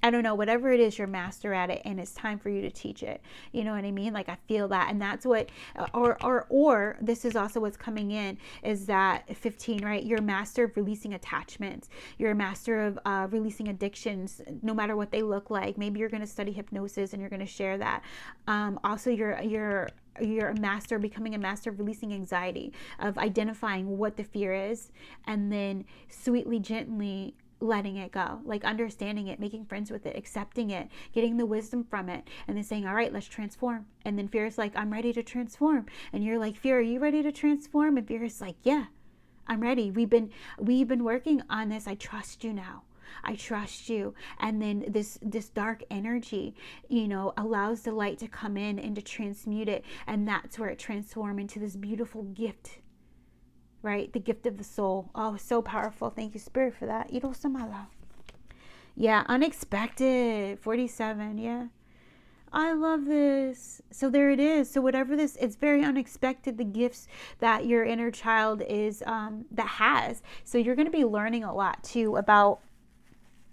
I don't know, whatever it is, you're master at it, and it's time for you to teach it. You know what I mean? Like I feel that, and that's what, or this is also what's coming in, is that 15, right? You're a master of releasing attachments. You're a master of releasing addictions, no matter what they look like. Maybe you're going to study hypnosis and you're going to share that. Also, you're becoming a master of releasing anxiety, of identifying what the fear is, and then sweetly, gently letting it go, like understanding it, making friends with it, accepting it, getting the wisdom from it, and then saying, all right, let's transform. And then fear is like, I'm ready to transform. And you're like, fear, are you ready to transform? And fear is like, yeah, I'm ready. We've been working on this. I trust you now. I trust you. And then this dark energy, you know, allows the light to come in and to transmute it. And that's where it transforms into this beautiful gift, right? The gift of the soul. Oh, so powerful. Thank you, Spirit, for that. Irosamala. Yeah, unexpected. 47. Yeah. I love this. So there it is. So whatever this, it's very unexpected, the gifts that your inner child is, that has. So you're going to be learning a lot too about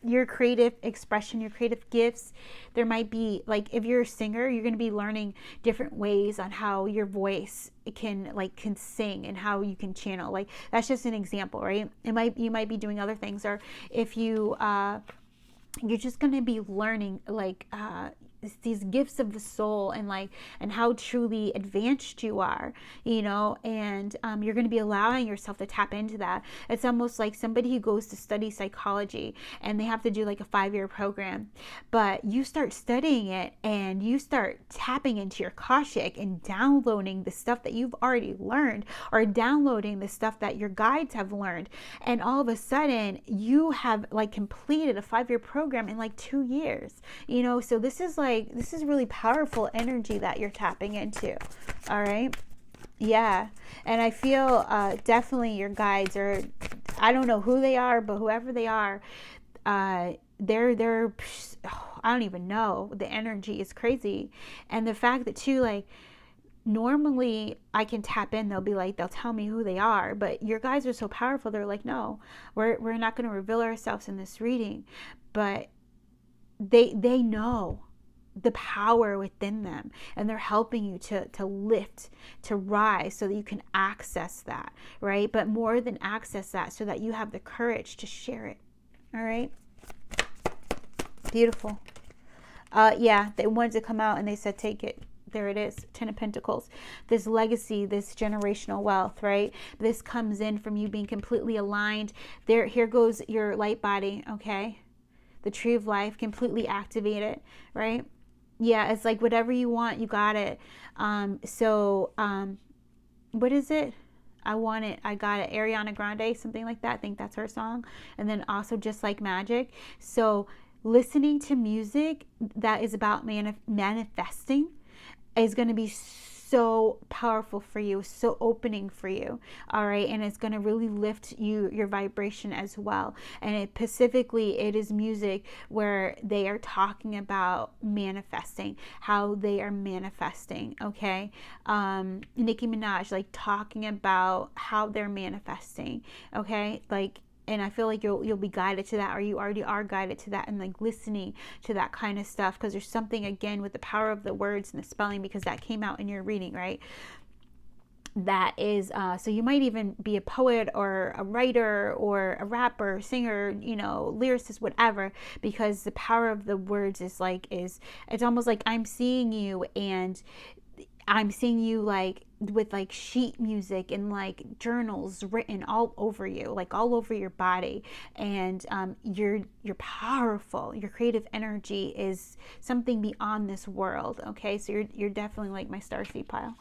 your creative expression, your creative gifts. There might be, like, if you're a singer, you're going to be learning different ways on how your voice can sing and how you can channel. Like, that's just an example, right? You might be doing other things. Or if you, you're just going to be learning, like, these gifts of the soul, and how truly advanced you are, you know, and you're going to be allowing yourself to tap into that. It's almost like somebody who goes to study psychology and they have to do like a 5-year program, but you start studying it and you start tapping into your Akashic and downloading the stuff that you've already learned, or downloading the stuff that your guides have learned, and all of a sudden you have like completed a 5-year program in like 2 years, you know. So this is really powerful energy that you're tapping into. All right. Yeah. And I feel definitely your guides are, I don't know who they are, but whoever they are, they're I don't even know. The energy is crazy. And the fact that too, like, normally I can tap in, they'll tell me who they are, but your guides are so powerful. They're like, no, we're not going to reveal ourselves in this reading, but they know the power within them, and they're helping you to lift, to rise, so that you can access that, right? But more than access that, so that you have the courage to share it. All right. Beautiful. Yeah, they wanted to come out and they said, take it. There it is. 10 of Pentacles. This legacy, this generational wealth, right? This comes in from you being completely aligned. Here goes your light body. Okay. The tree of life, completely activated, right? Yeah, it's like whatever you want, you got it. What is it? I want it, I got it. Ariana Grande, something like that. I think that's her song. And then also Just Like Magic. So listening to music that is about manifesting is going to be so powerful for you, so opening for you. All right. And it's going to really lift your vibration as well. And specifically, it is music where they are talking about manifesting, how they are manifesting. Okay. Nicki Minaj, like, talking about how they're manifesting. Okay. Like, and I feel like you'll be guided to that, or you already are guided to that, and like listening to that kind of stuff, because there's something, again, with the power of the words and the spelling, because that came out in your reading, right? That is, so you might even be a poet or a writer or a rapper, singer, you know, lyricist, whatever, because the power of the words is it's almost like I'm seeing you, and I'm seeing you like with like sheet music and like journals written all over you, like all over your body. And you're powerful. Your creative energy is something beyond this world. Okay, so you're definitely like my starseed pile.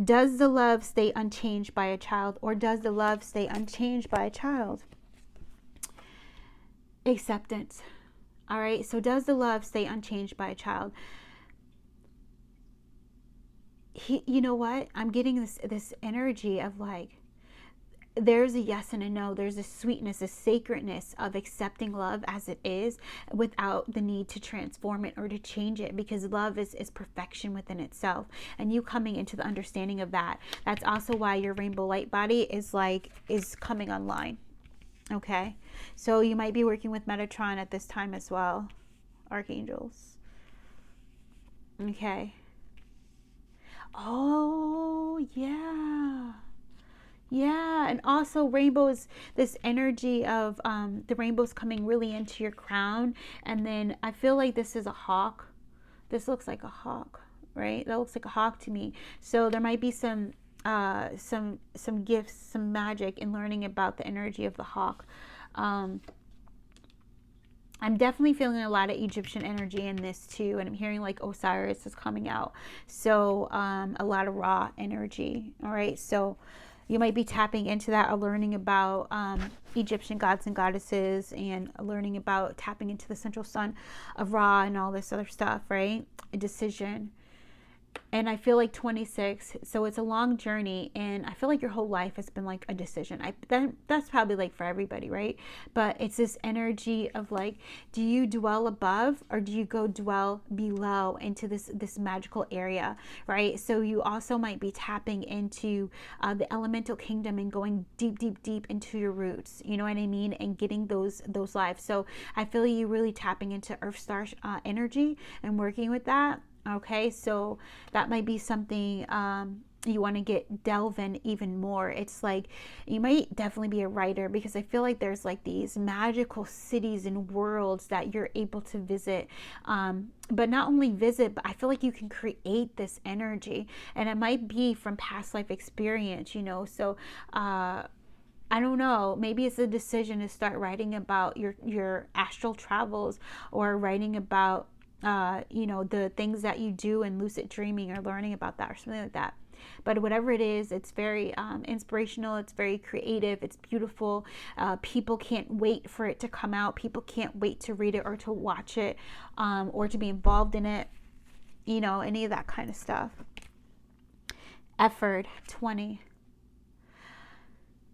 Does the love stay unchanged by a child, or does the love stay unchanged by a child? Acceptance. All right, so does the love stay unchanged by a child? You know what? I'm getting this energy of like, there's a yes and a no. There's a sweetness, a sacredness of accepting love as it is, without the need to transform it or to change it, because love is perfection within itself. And you coming into the understanding of that, that's also why your rainbow light body is coming online. Okay, so you might be working with Metatron at this time as well, archangels. Okay. Oh, yeah. Yeah, and also rainbows, this energy of the rainbows coming really into your crown. And then I feel like this is a hawk. This looks like a hawk, right? That looks like a hawk to me. So there might be some gifts, some magic in learning about the energy of the hawk. I'm definitely feeling a lot of Egyptian energy in this too, and I'm hearing like Osiris is coming out. So a lot of raw energy. All right, so you might be tapping into that, or learning about Egyptian gods and goddesses, and learning about tapping into the central sun of Ra and all this other stuff, right? A decision. And I feel like 26, so it's a long journey, and I feel like your whole life has been like a decision. That's probably like for everybody, right? But it's this energy of like, do you dwell above, or do you go dwell below into this magical area, right? So you also might be tapping into the elemental kingdom and going deep, deep, deep into your roots. You know what I mean? And getting those lives. So I feel you really tapping into Earth Star energy and working with that. Okay, so that might be something you want to delve in even more. It's like you might definitely be a writer, because I feel like there's like these magical cities and worlds that you're able to visit, but not only visit, but I feel like you can create this energy, and it might be from past life experience, you know. So I don't know, maybe it's a decision to start writing about your astral travels, or writing about you know, the things that you do in lucid dreaming, or learning about that, or something like that. But whatever it is, it's very inspirational. It's very creative. It's beautiful. People can't wait for it to come out. People can't wait to read it, or to watch it, or to be involved in it. You know, any of that kind of stuff. Effort, 20.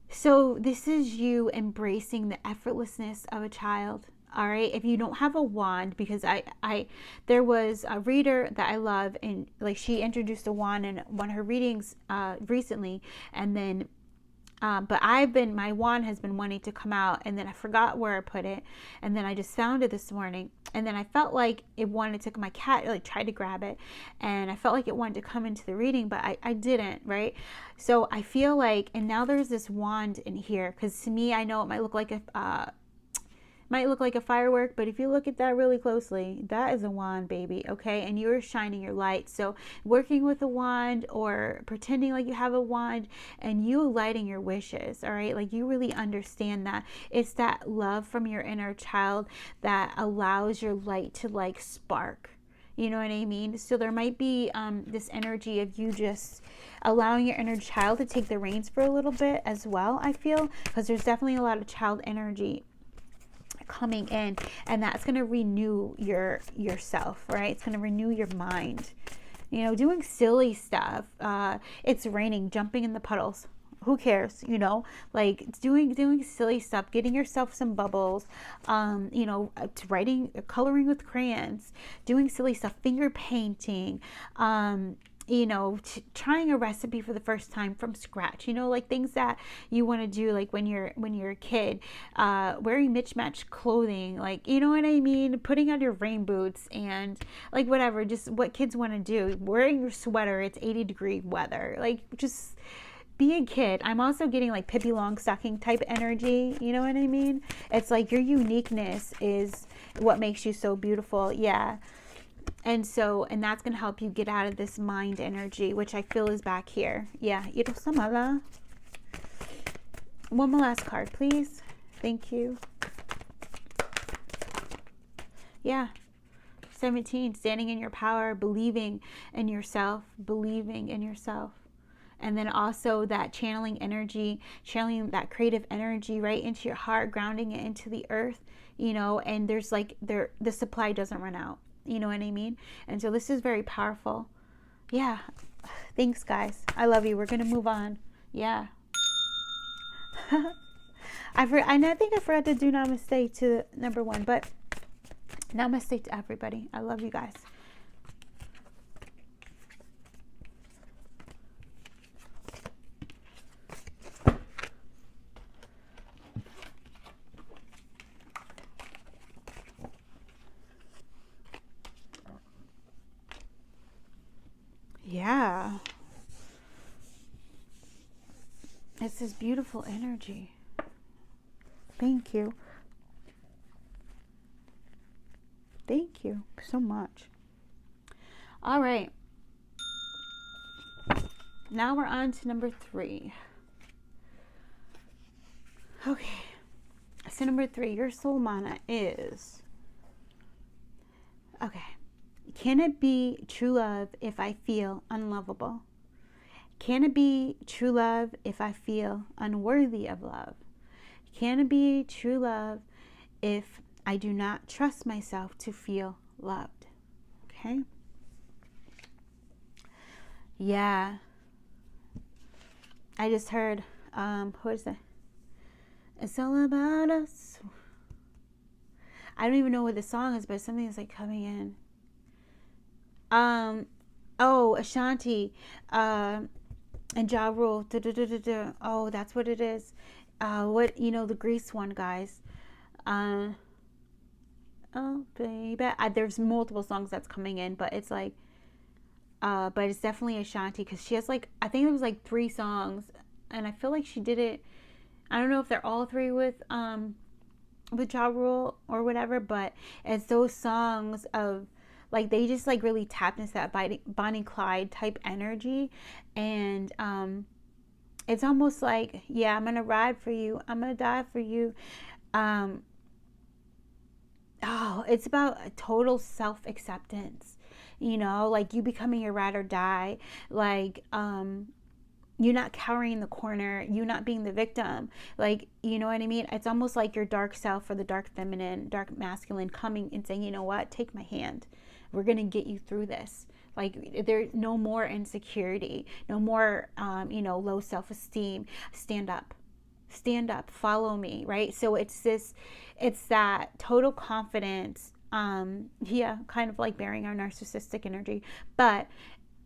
So this is you embracing the effortlessness of a child. All right, if you don't have a wand, because there was a reader that I love, and like she introduced a wand in one of her readings recently, and then but my wand has been wanting to come out, and then I forgot where I put it, and then I just found it this morning, and then I felt like it wanted to, my cat like tried to grab it, and I felt like it wanted to come into the reading, but I didn't, right? So I feel like, and now there's this wand in here, because to me, I know it might look like a firework, but if you look at that really closely, that is a wand, baby, okay? And you're shining your light. So working with a wand, or pretending like you have a wand, and you lighting your wishes, all right? Like, you really understand that it's that love from your inner child that allows your light to like spark. You know what I mean? So there might be this energy of you just allowing your inner child to take the reins for a little bit as well, I feel, because there's definitely a lot of child energy coming in, and that's going to renew yourself, right? It's going to renew your mind, you know, doing silly stuff. It's raining, jumping in the puddles, who cares, you know, like doing silly stuff, getting yourself some bubbles, you know, coloring with crayons, doing silly stuff, finger painting, you know, trying a recipe for the first time from scratch, you know, like things that you want to do, like when you're a kid, wearing mismatched clothing, like, you know what I mean, putting on your rain boots, and like whatever, just what kids want to do, wearing your sweater, it's 80-degree weather, like just be a kid. I'm also getting like Pippi Longstocking type energy, you know what I mean? It's like your uniqueness is what makes you so beautiful. Yeah. And that's going to help you get out of this mind energy, which I feel is back here. Yeah. One more last card, please. Thank you. Yeah. 17, standing in your power, believing in yourself. And then also that channeling that creative energy right into your heart, grounding it into the earth, you know, and there's like, the supply doesn't run out. You know what I mean? And so this is very powerful. Yeah. Thanks, guys. I love you. We're going to move on. Yeah. I think I forgot to do namaste to number 1, but namaste to everybody. I love you guys. Yeah. It's this beautiful energy. Thank you. Thank you so much. All right. Now we're on to number 3. Okay. So number 3, your soul mana is... Okay. Can it be true love if I feel unlovable? Can it be true love if I feel unworthy of love? Can it be true love if I do not trust myself to feel loved? Okay. Yeah. I just heard, who is that? It's all about us. I don't even know what the song is, but something is like coming in. Oh, Ashanti, and Ja Rule. Oh, that's what it is. What, the Grease one, guys. Oh, baby. There's multiple songs that's coming in, but it's like, but it's definitely Ashanti, because she has like, I think there was like 3 songs, and I feel like she did it. I don't know if they're all 3 with Ja Rule or whatever, but it's those songs of like, they just like really tap into that Bonnie Clyde type energy, and it's almost like, yeah, I'm gonna ride for you, I'm gonna die for you. It's about a total self-acceptance, like you becoming your ride or die, like you not cowering in the corner, you not being the victim, like, you know what I mean? It's almost like your dark self, or the dark feminine, dark masculine, coming and saying, you know what, take my hand, we're gonna get you through this. Like, there's no more insecurity, no more low self-esteem. Stand up, follow me, right? So it's that total confidence, kind of like bearing our narcissistic energy, but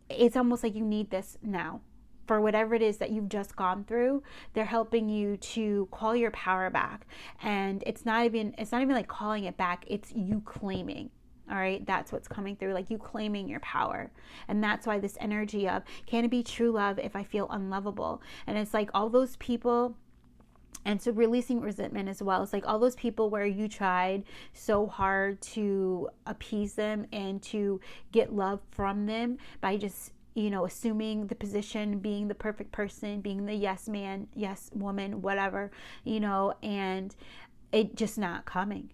it's almost like you need this now. For whatever it is that you've just gone through, they're helping you to call your power back. And it's not even like calling it back, it's you claiming. All right, that's what's coming through, like you claiming your power. And that's why this energy of, can it be true love if I feel unlovable? And it's like all those people. And so releasing resentment as well. It's like all those people where you tried so hard to appease them and to get love from them by just, assuming the position, being the perfect person, being the yes man, yes woman, whatever, and it just not coming.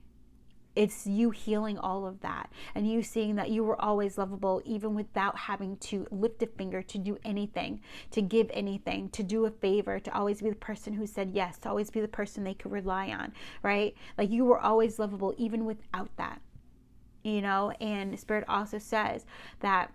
It's you healing all of that, and you seeing that you were always lovable, even without having to lift a finger to do anything, to give anything, to do a favor, to always be the person who said yes, to always be the person they could rely on, right? Like, you were always lovable even without that, and Spirit also says that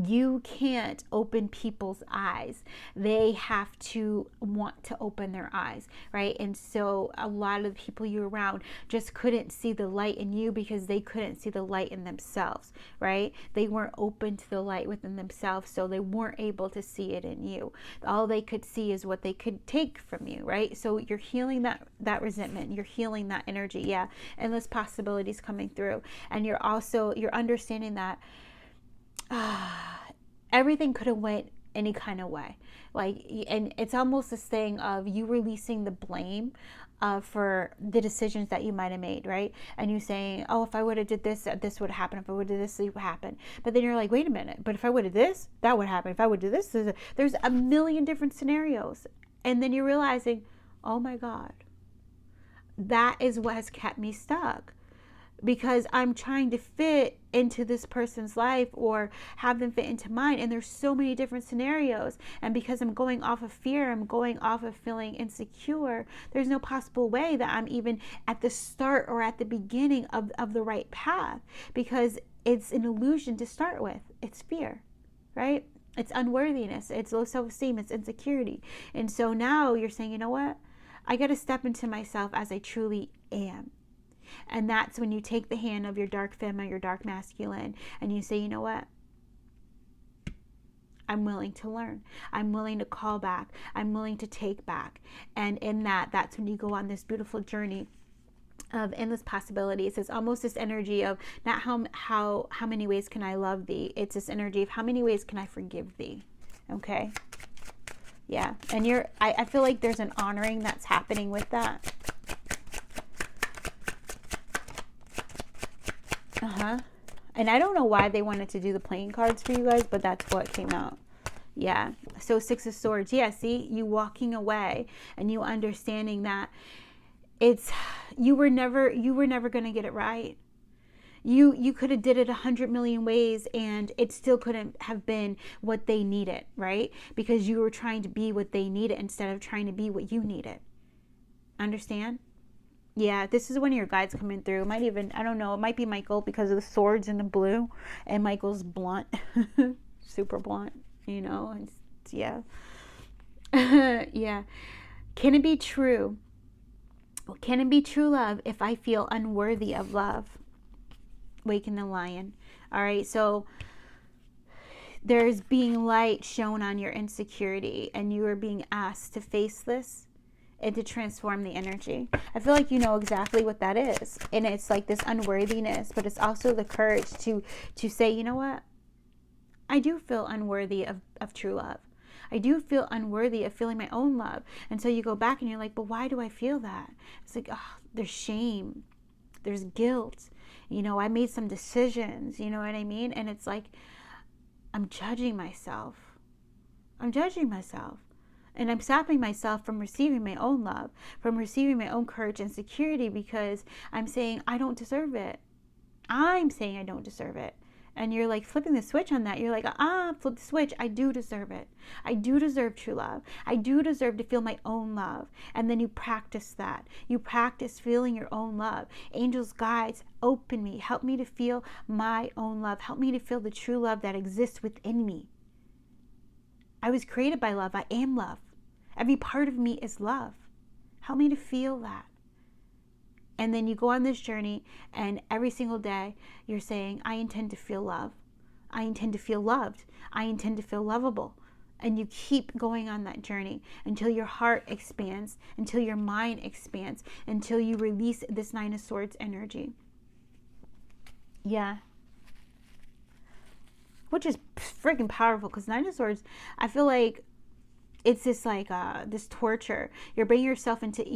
you can't open people's eyes. They have to want to open their eyes, right? And so a lot of the people you're around just couldn't see the light in you because they couldn't see the light in themselves, right? They weren't open to the light within themselves, so they weren't able to see it in you. All they could see is what they could take from you, right? So you're healing that resentment, you're healing that energy, yeah, endless possibilities coming through. And you're understanding that everything could have went any kind of way, and it's almost this thing of you releasing the blame for the decisions that you might have made, right? And you saying, oh, if I would have did this, this would happen. If I would have did this, it would happen. But then you're like, wait a minute, but if I would have this, that would happen. If I would do this, there's a million different scenarios. And then you're realizing, oh my God, that is what has kept me stuck. Because I'm trying to fit into this person's life or have them fit into mine. And there's so many different scenarios. And because I'm going off of fear, I'm going off of feeling insecure, there's no possible way that I'm even at the start or at the beginning of the right path. Because it's an illusion to start with. It's fear, right? It's unworthiness. It's low self-esteem. It's insecurity. And so now you're saying, you know what? I got to step into myself as I truly am. And that's when you take the hand of your dark feminine, your dark masculine, and you say, you know what? I'm willing to learn. I'm willing to call back. I'm willing to take back. And in that's when you go on this beautiful journey of endless possibilities. It's almost this energy of not how many ways can I love thee? It's this energy of how many ways can I forgive thee? Okay? Yeah. And I feel like there's an honoring that's happening with that. And I don't know why they wanted to do the playing cards for you guys, but that's what came out. Yeah. So 6 of Swords. Yeah, see, you walking away and you understanding that you were never going to get it right. You could have did it 100 million ways and it still couldn't have been what they needed, right? Because you were trying to be what they needed instead of trying to be what you needed. Understand? Yeah, this is one of your guides coming through. It might even, I don't know, it might be Michael because of the swords in the blue, and Michael's blunt, super blunt, you know, yeah. Yeah. Can it be true? Can it be true love if I feel unworthy of love? Waken the lion. All right, so there's being light shown on your insecurity, and you are being asked to face this and to transform the energy. I feel like you know exactly what that is. And it's like this unworthiness, but it's also the courage to say, you know what? I do feel unworthy of true love. I do feel unworthy of feeling my own love. And so you go back and you're like, but why do I feel that? It's like, oh, there's shame. There's guilt. You know, I made some decisions. You know what I mean? And it's like, I'm judging myself. I'm judging myself. And I'm stopping myself from receiving my own love, from receiving my own courage and security, because I'm saying I don't deserve it. I'm saying I don't deserve it. And you're like flipping the switch on that. You're like, flip the switch. I do deserve it. I do deserve true love. I do deserve to feel my own love. And then you practice that. You practice feeling your own love. Angels, guides, open me. Help me to feel my own love. Help me to feel the true love that exists within me. I was created by love. I am love. Every part of me is love. Help me to feel that. And then you go on this journey, and every single day you're saying, I intend to feel love. I intend to feel loved. I intend to feel lovable. And you keep going on that journey until your heart expands, until your mind expands, until you release this Nine of Swords energy. Yeah. Which is freaking powerful, because Nine of Swords, I feel like it's this like this torture. You're bringing yourself into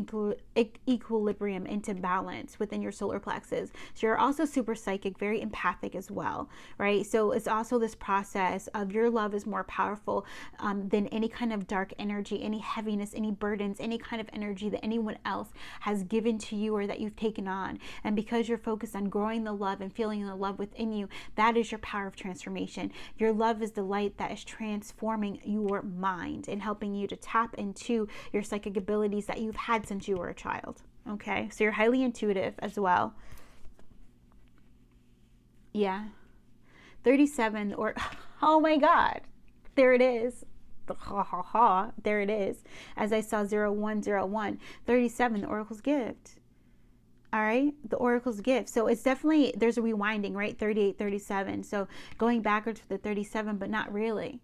equilibrium, into balance within your solar plexus. So you're also super psychic, very empathic as well, right? So it's also this process of your love is more powerful than any kind of dark energy, any heaviness, any burdens, any kind of energy that anyone else has given to you or that you've taken on. And because you're focused on growing the love and feeling the love within you, that is your power of transformation. Your love is the light that is transforming your mind and helping you to tap into your psychic abilities that you've had since you were a child. Okay, so you're highly intuitive as well. Yeah. 37, or oh my God, there it is. There it is. As I saw 0101, 37, the Oracle's gift. All right, the Oracle's gift. So it's definitely, there's a rewinding, right? 38, 37. So going backwards to the 37, but not really.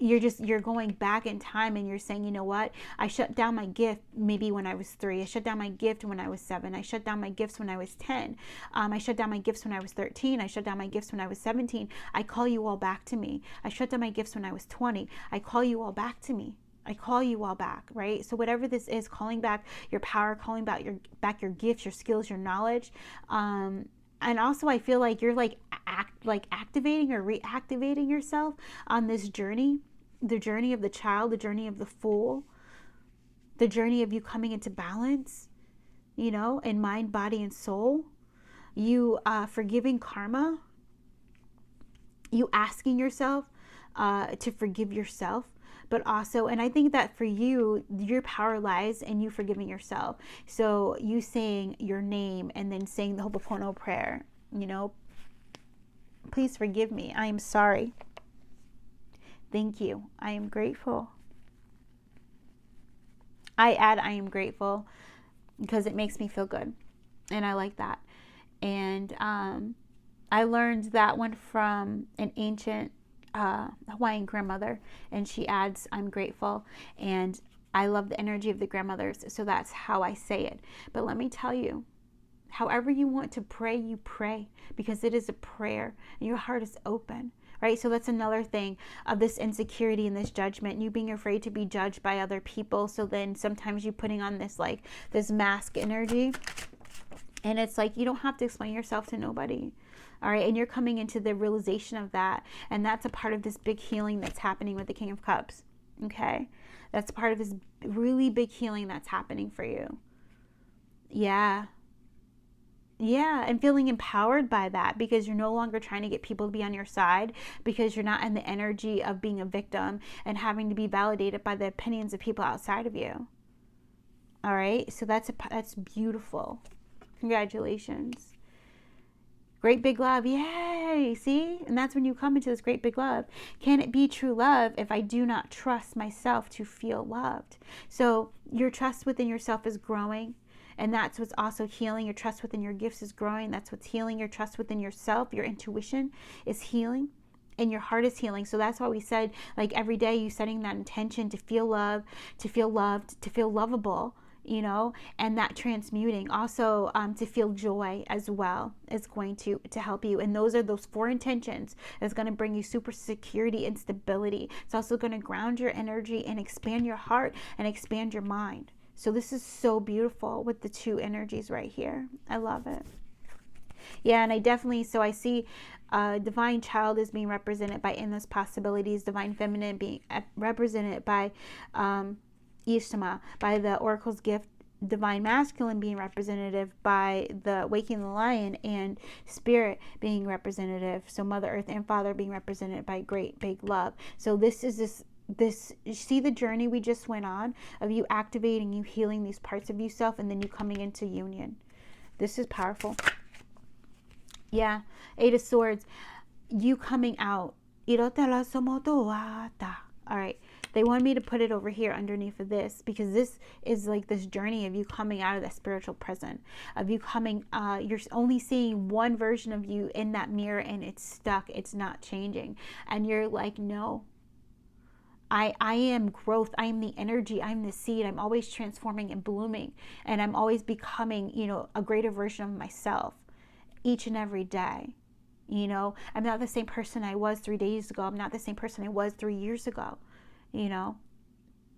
You're going back in time, and you're saying, you know what? I shut down my gift maybe when I was 3. I shut down my gift when I was 7. I shut down my gifts when I was 10. I shut down my gifts when I was 13. I shut down my gifts when I was 17. I call you all back to me. I shut down my gifts when I was 20. I call you all back to me. I call you all back, right? So whatever this is, calling back your power, calling back your gifts, your skills, your knowledge. And also I feel like you're like activating or reactivating yourself on this journey. The journey of the child, the journey of the fool, the journey of you coming into balance, you know, in mind, body, and soul. You forgiving karma. You asking yourself to forgive yourself. But also, and I think that for you, your power lies in you forgiving yourself. So you saying your name and then saying the Ho'oponopono prayer, you know, please forgive me. I am sorry. Thank you. I am grateful. I add I am grateful because it makes me feel good. And I like that. And I learned that one from an ancient Hawaiian grandmother. And she adds I'm grateful. And I love the energy of the grandmothers. So that's how I say it. But let me tell you, however you want to pray, you pray. Because it is a prayer. And your heart is open. Right? So that's another thing of this insecurity and this judgment, you being afraid to be judged by other people. So then sometimes you putting on this like this mask energy, and it's like you don't have to explain yourself to nobody. All right. And you're coming into the realization of that. And that's a part of this big healing that's happening with the King of Cups. Okay. That's part of this really big healing that's happening for you. Yeah. Yeah, and feeling empowered by that, because you're no longer trying to get people to be on your side, because you're not in the energy of being a victim and having to be validated by the opinions of people outside of you. All right, so that's beautiful. Congratulations. Great big love. Yay. See? And that's when you come into this great big love. Can it be true love if I do not trust myself to feel loved? So your trust within yourself is growing. And that's what's also healing. Your trust within your gifts is growing. That's what's healing. Your trust within yourself, your intuition is healing. And your heart is healing. So that's why we said, like, every day you setting that intention to feel love, to feel loved, to feel lovable, you know, and that transmuting. Also, to feel joy as well is going to help you. And those are those 4 intentions that's going to bring you super security and stability. It's also going to ground your energy and expand your heart and expand your mind. So this is so beautiful with the 2 energies right here. I love it. Yeah, and I definitely, so I see divine child is being represented by endless possibilities, divine feminine being represented by Ishtama, by the oracle's gift, divine masculine being representative by the waking the lion, and spirit being representative, so Mother Earth and Father being represented by great big love. So this is this, you see the journey we just went on of you activating, you healing these parts of yourself, and then you coming into union. This is powerful. Yeah, 8 of Swords, you coming out. All right, they want me to put it over here underneath of this, because this is like this journey of you coming out of that spiritual prison, of you coming, you're only seeing one version of you in that mirror, and it's stuck, it's not changing, and you're like, no, I am growth. I am the energy. I'm the seed. I'm always transforming and blooming. And I'm always becoming, you know, a greater version of myself each and every day. You know, I'm not the same person I was 3 days ago. I'm not the same person I was 3 years ago, you know.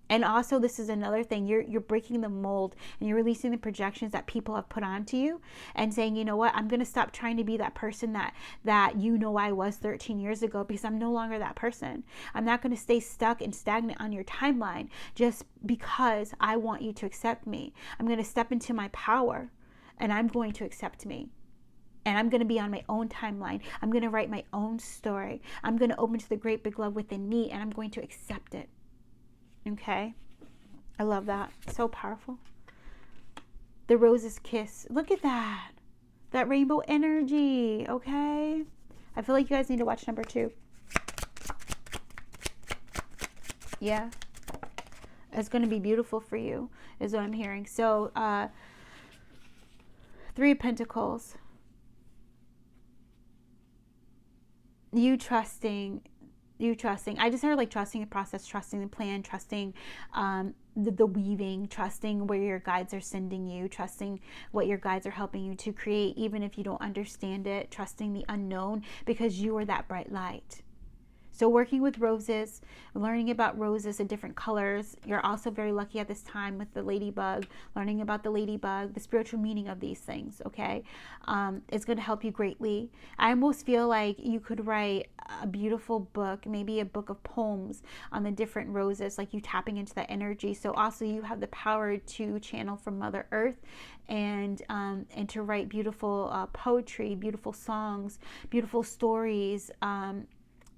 And also, this is another thing, you're breaking the mold, and you're releasing the projections that people have put onto you, and saying, you know what, I'm going to stop trying to be that person that you know I was 13 years ago, because I'm no longer that person. I'm not going to stay stuck and stagnant on your timeline just because I want you to accept me. I'm going to step into my power, and I'm going to accept me. And I'm going to be on my own timeline. I'm going to write my own story. I'm going to open to the great big love within me, and I'm going to accept it. Okay, I love that. So powerful. The Rose's Kiss. Look at that. That rainbow energy. Okay, I feel like you guys need to watch number 2. Yeah, it's going to be beautiful for you, is what I'm hearing. So 3 of Pentacles. You trusting. I just heard like trusting the process, trusting the plan, trusting the weaving, trusting where your guides are sending you, trusting what your guides are helping you to create, even if you don't understand it, trusting the unknown, because you are that bright light. So working with roses, learning about roses in different colors. You're also very lucky at this time with the ladybug, learning about the ladybug, the spiritual meaning of these things, okay? It's going to help you greatly. I almost feel like you could write a beautiful book, maybe a book of poems on the different roses, like you tapping into that energy. So also you have the power to channel from Mother Earth, and to write beautiful poetry, beautiful songs, beautiful stories.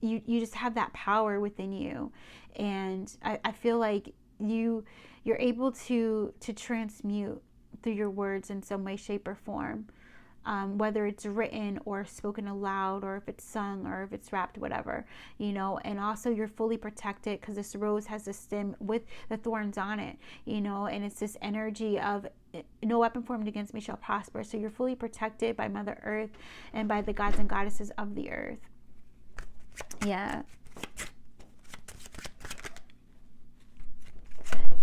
You just have that power within you, and I feel like you're able to transmute through your words in some way, shape, or form, whether it's written or spoken aloud, or if it's sung, or if it's rapped, whatever, you know. And also you're fully protected, because this rose has a stem with the thorns on it, you know, and it's this energy of no weapon formed against me shall prosper. So you're fully protected by Mother Earth and by the gods and goddesses of the earth. Yeah.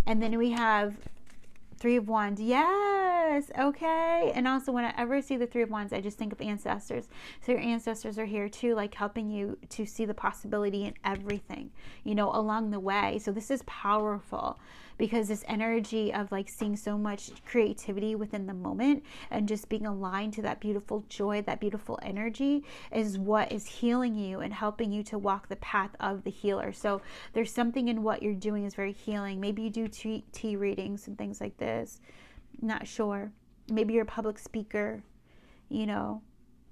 And then we have 3 of Wands. Yes. Okay. And also, whenever I see the 3 of Wands, I just think of ancestors. So your ancestors are here too, like helping you to see the possibility in everything, you know, along the way. So this is powerful, because this energy of like seeing so much creativity within the moment and just being aligned to that beautiful joy, that beautiful energy, is what is healing you and helping you to walk the path of the healer. So there's something in what you're doing is very healing. Maybe you do tea readings and things like this. Not sure. Maybe you're a public speaker. you know,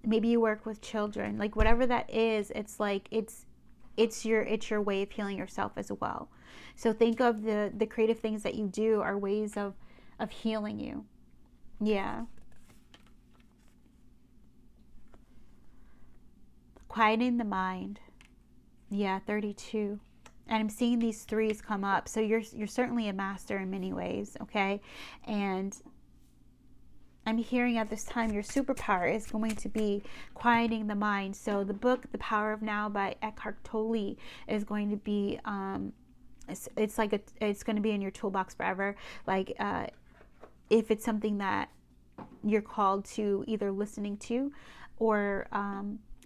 maybe you work with children, like whatever that is, it's like it's your way of healing yourself as well. So think of the creative things that you do are ways of healing you. Yeah. Quieting the mind. Yeah, 32. And I'm seeing these threes come up. So you're certainly a master in many ways, okay? And I'm hearing at this time your superpower is going to be quieting the mind. So the book, The Power of Now by Eckhart Tolle is going to be, it's going to be in your toolbox forever. Like if it's something that you're called to either listening to or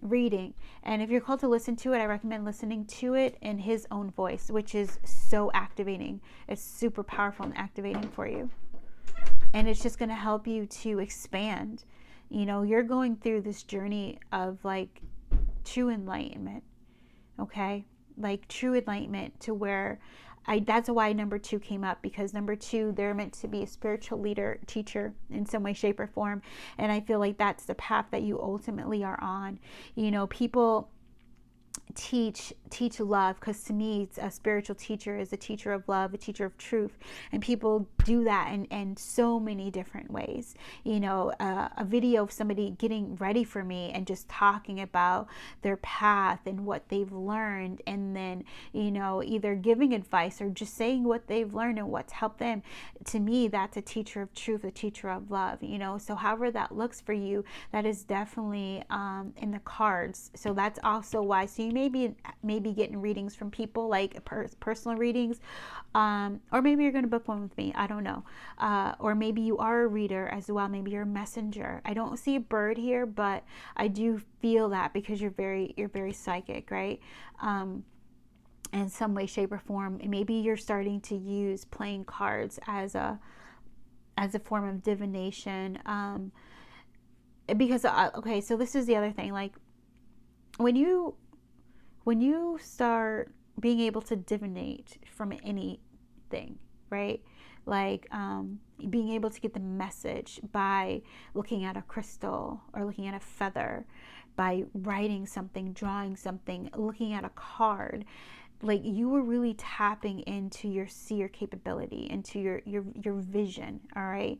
reading. And if you're called to listen to it, I recommend listening to it in his own voice, which is so activating. It's super powerful and activating for you. And it's just going to help you to expand. You know, you're going through this journey of like true enlightenment, okay? Like true enlightenment to where that's why number 2 came up, because number 2, they're meant to be a spiritual leader, teacher in some way, shape, or form. And I feel like that's the path that you ultimately are on. You know, people teach love, because to me a spiritual teacher is a teacher of love, a teacher of truth, and people do that in so many different ways. You know, a video of somebody getting ready for me and just talking about their path and what they've learned, and then, you know, either giving advice or just saying what they've learned and what's helped them. To me, that's a teacher of truth, a teacher of love. You know, so however that looks for you, that is definitely in the cards. So that's also why. So you maybe getting readings from people, like personal readings, or maybe you're going to book one with me, I don't know, or maybe you are a reader as well, maybe you're a messenger. I don't see a bird here, but I do feel that because you're very psychic, right? In some way, shape, or form. And maybe you're starting to use playing cards as a form of divination, because okay, so this is the other thing, like when you start being able to divinate from anything, right? Like being able to get the message by looking at a crystal or looking at a feather, by writing something, drawing something, looking at a card, like you were really tapping into your seer capability, into your vision, all right?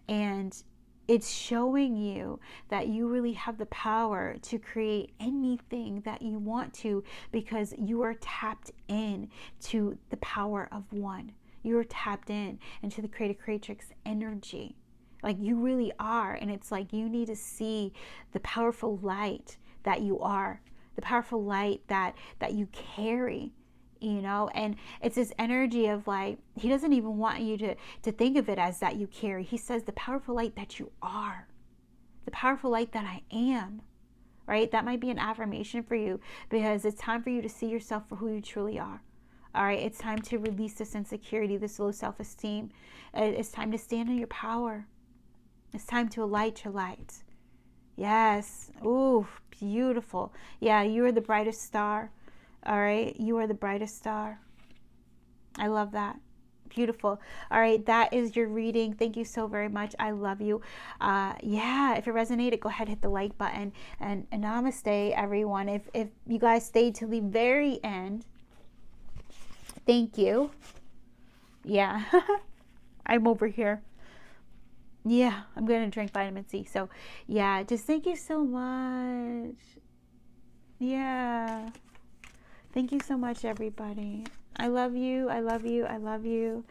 And it's showing you that you really have the power to create anything that you want to, because you are tapped in to the power of one. You are tapped in into the creative creatrix energy. Like you really are. And it's like you need to see the powerful light that you are, the powerful light that you carry. You know, and it's this energy of like, he doesn't even want you to think of it as that you carry. He says the powerful light that you are, the powerful light that I am, right? That might be an affirmation for you, because it's time for you to see yourself for who you truly are. All right, it's time to release this insecurity, this low self-esteem. It's time to stand in your power. It's time to light your light. Yes. Ooh, beautiful. Yeah, you are the brightest star. All right, you are the brightest star. I love that. Beautiful. All right, that is your reading. Thank you so very much. I love you. Yeah, if it resonated, go ahead, hit the like button. And namaste, everyone. If you guys stayed till the very end, thank you. Yeah, I'm over here. Yeah, I'm going to drink vitamin C. So, yeah, just thank you so much. Yeah. Thank you so much, everybody. I love you. I love you. I love you.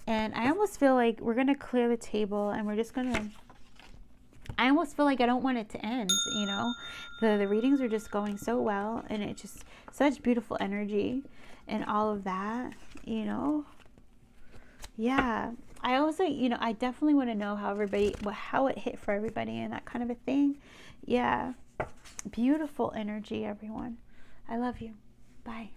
And I almost feel like we're going to clear the table and we're just going to, I almost feel like I don't want it to end, you know. The readings are just going so well, and it's just such beautiful energy and all of that, you know. Yeah. I also, you know, I definitely want to know how it hit for everybody and that kind of a thing. Yeah. Beautiful energy, everyone. I love you. Bye.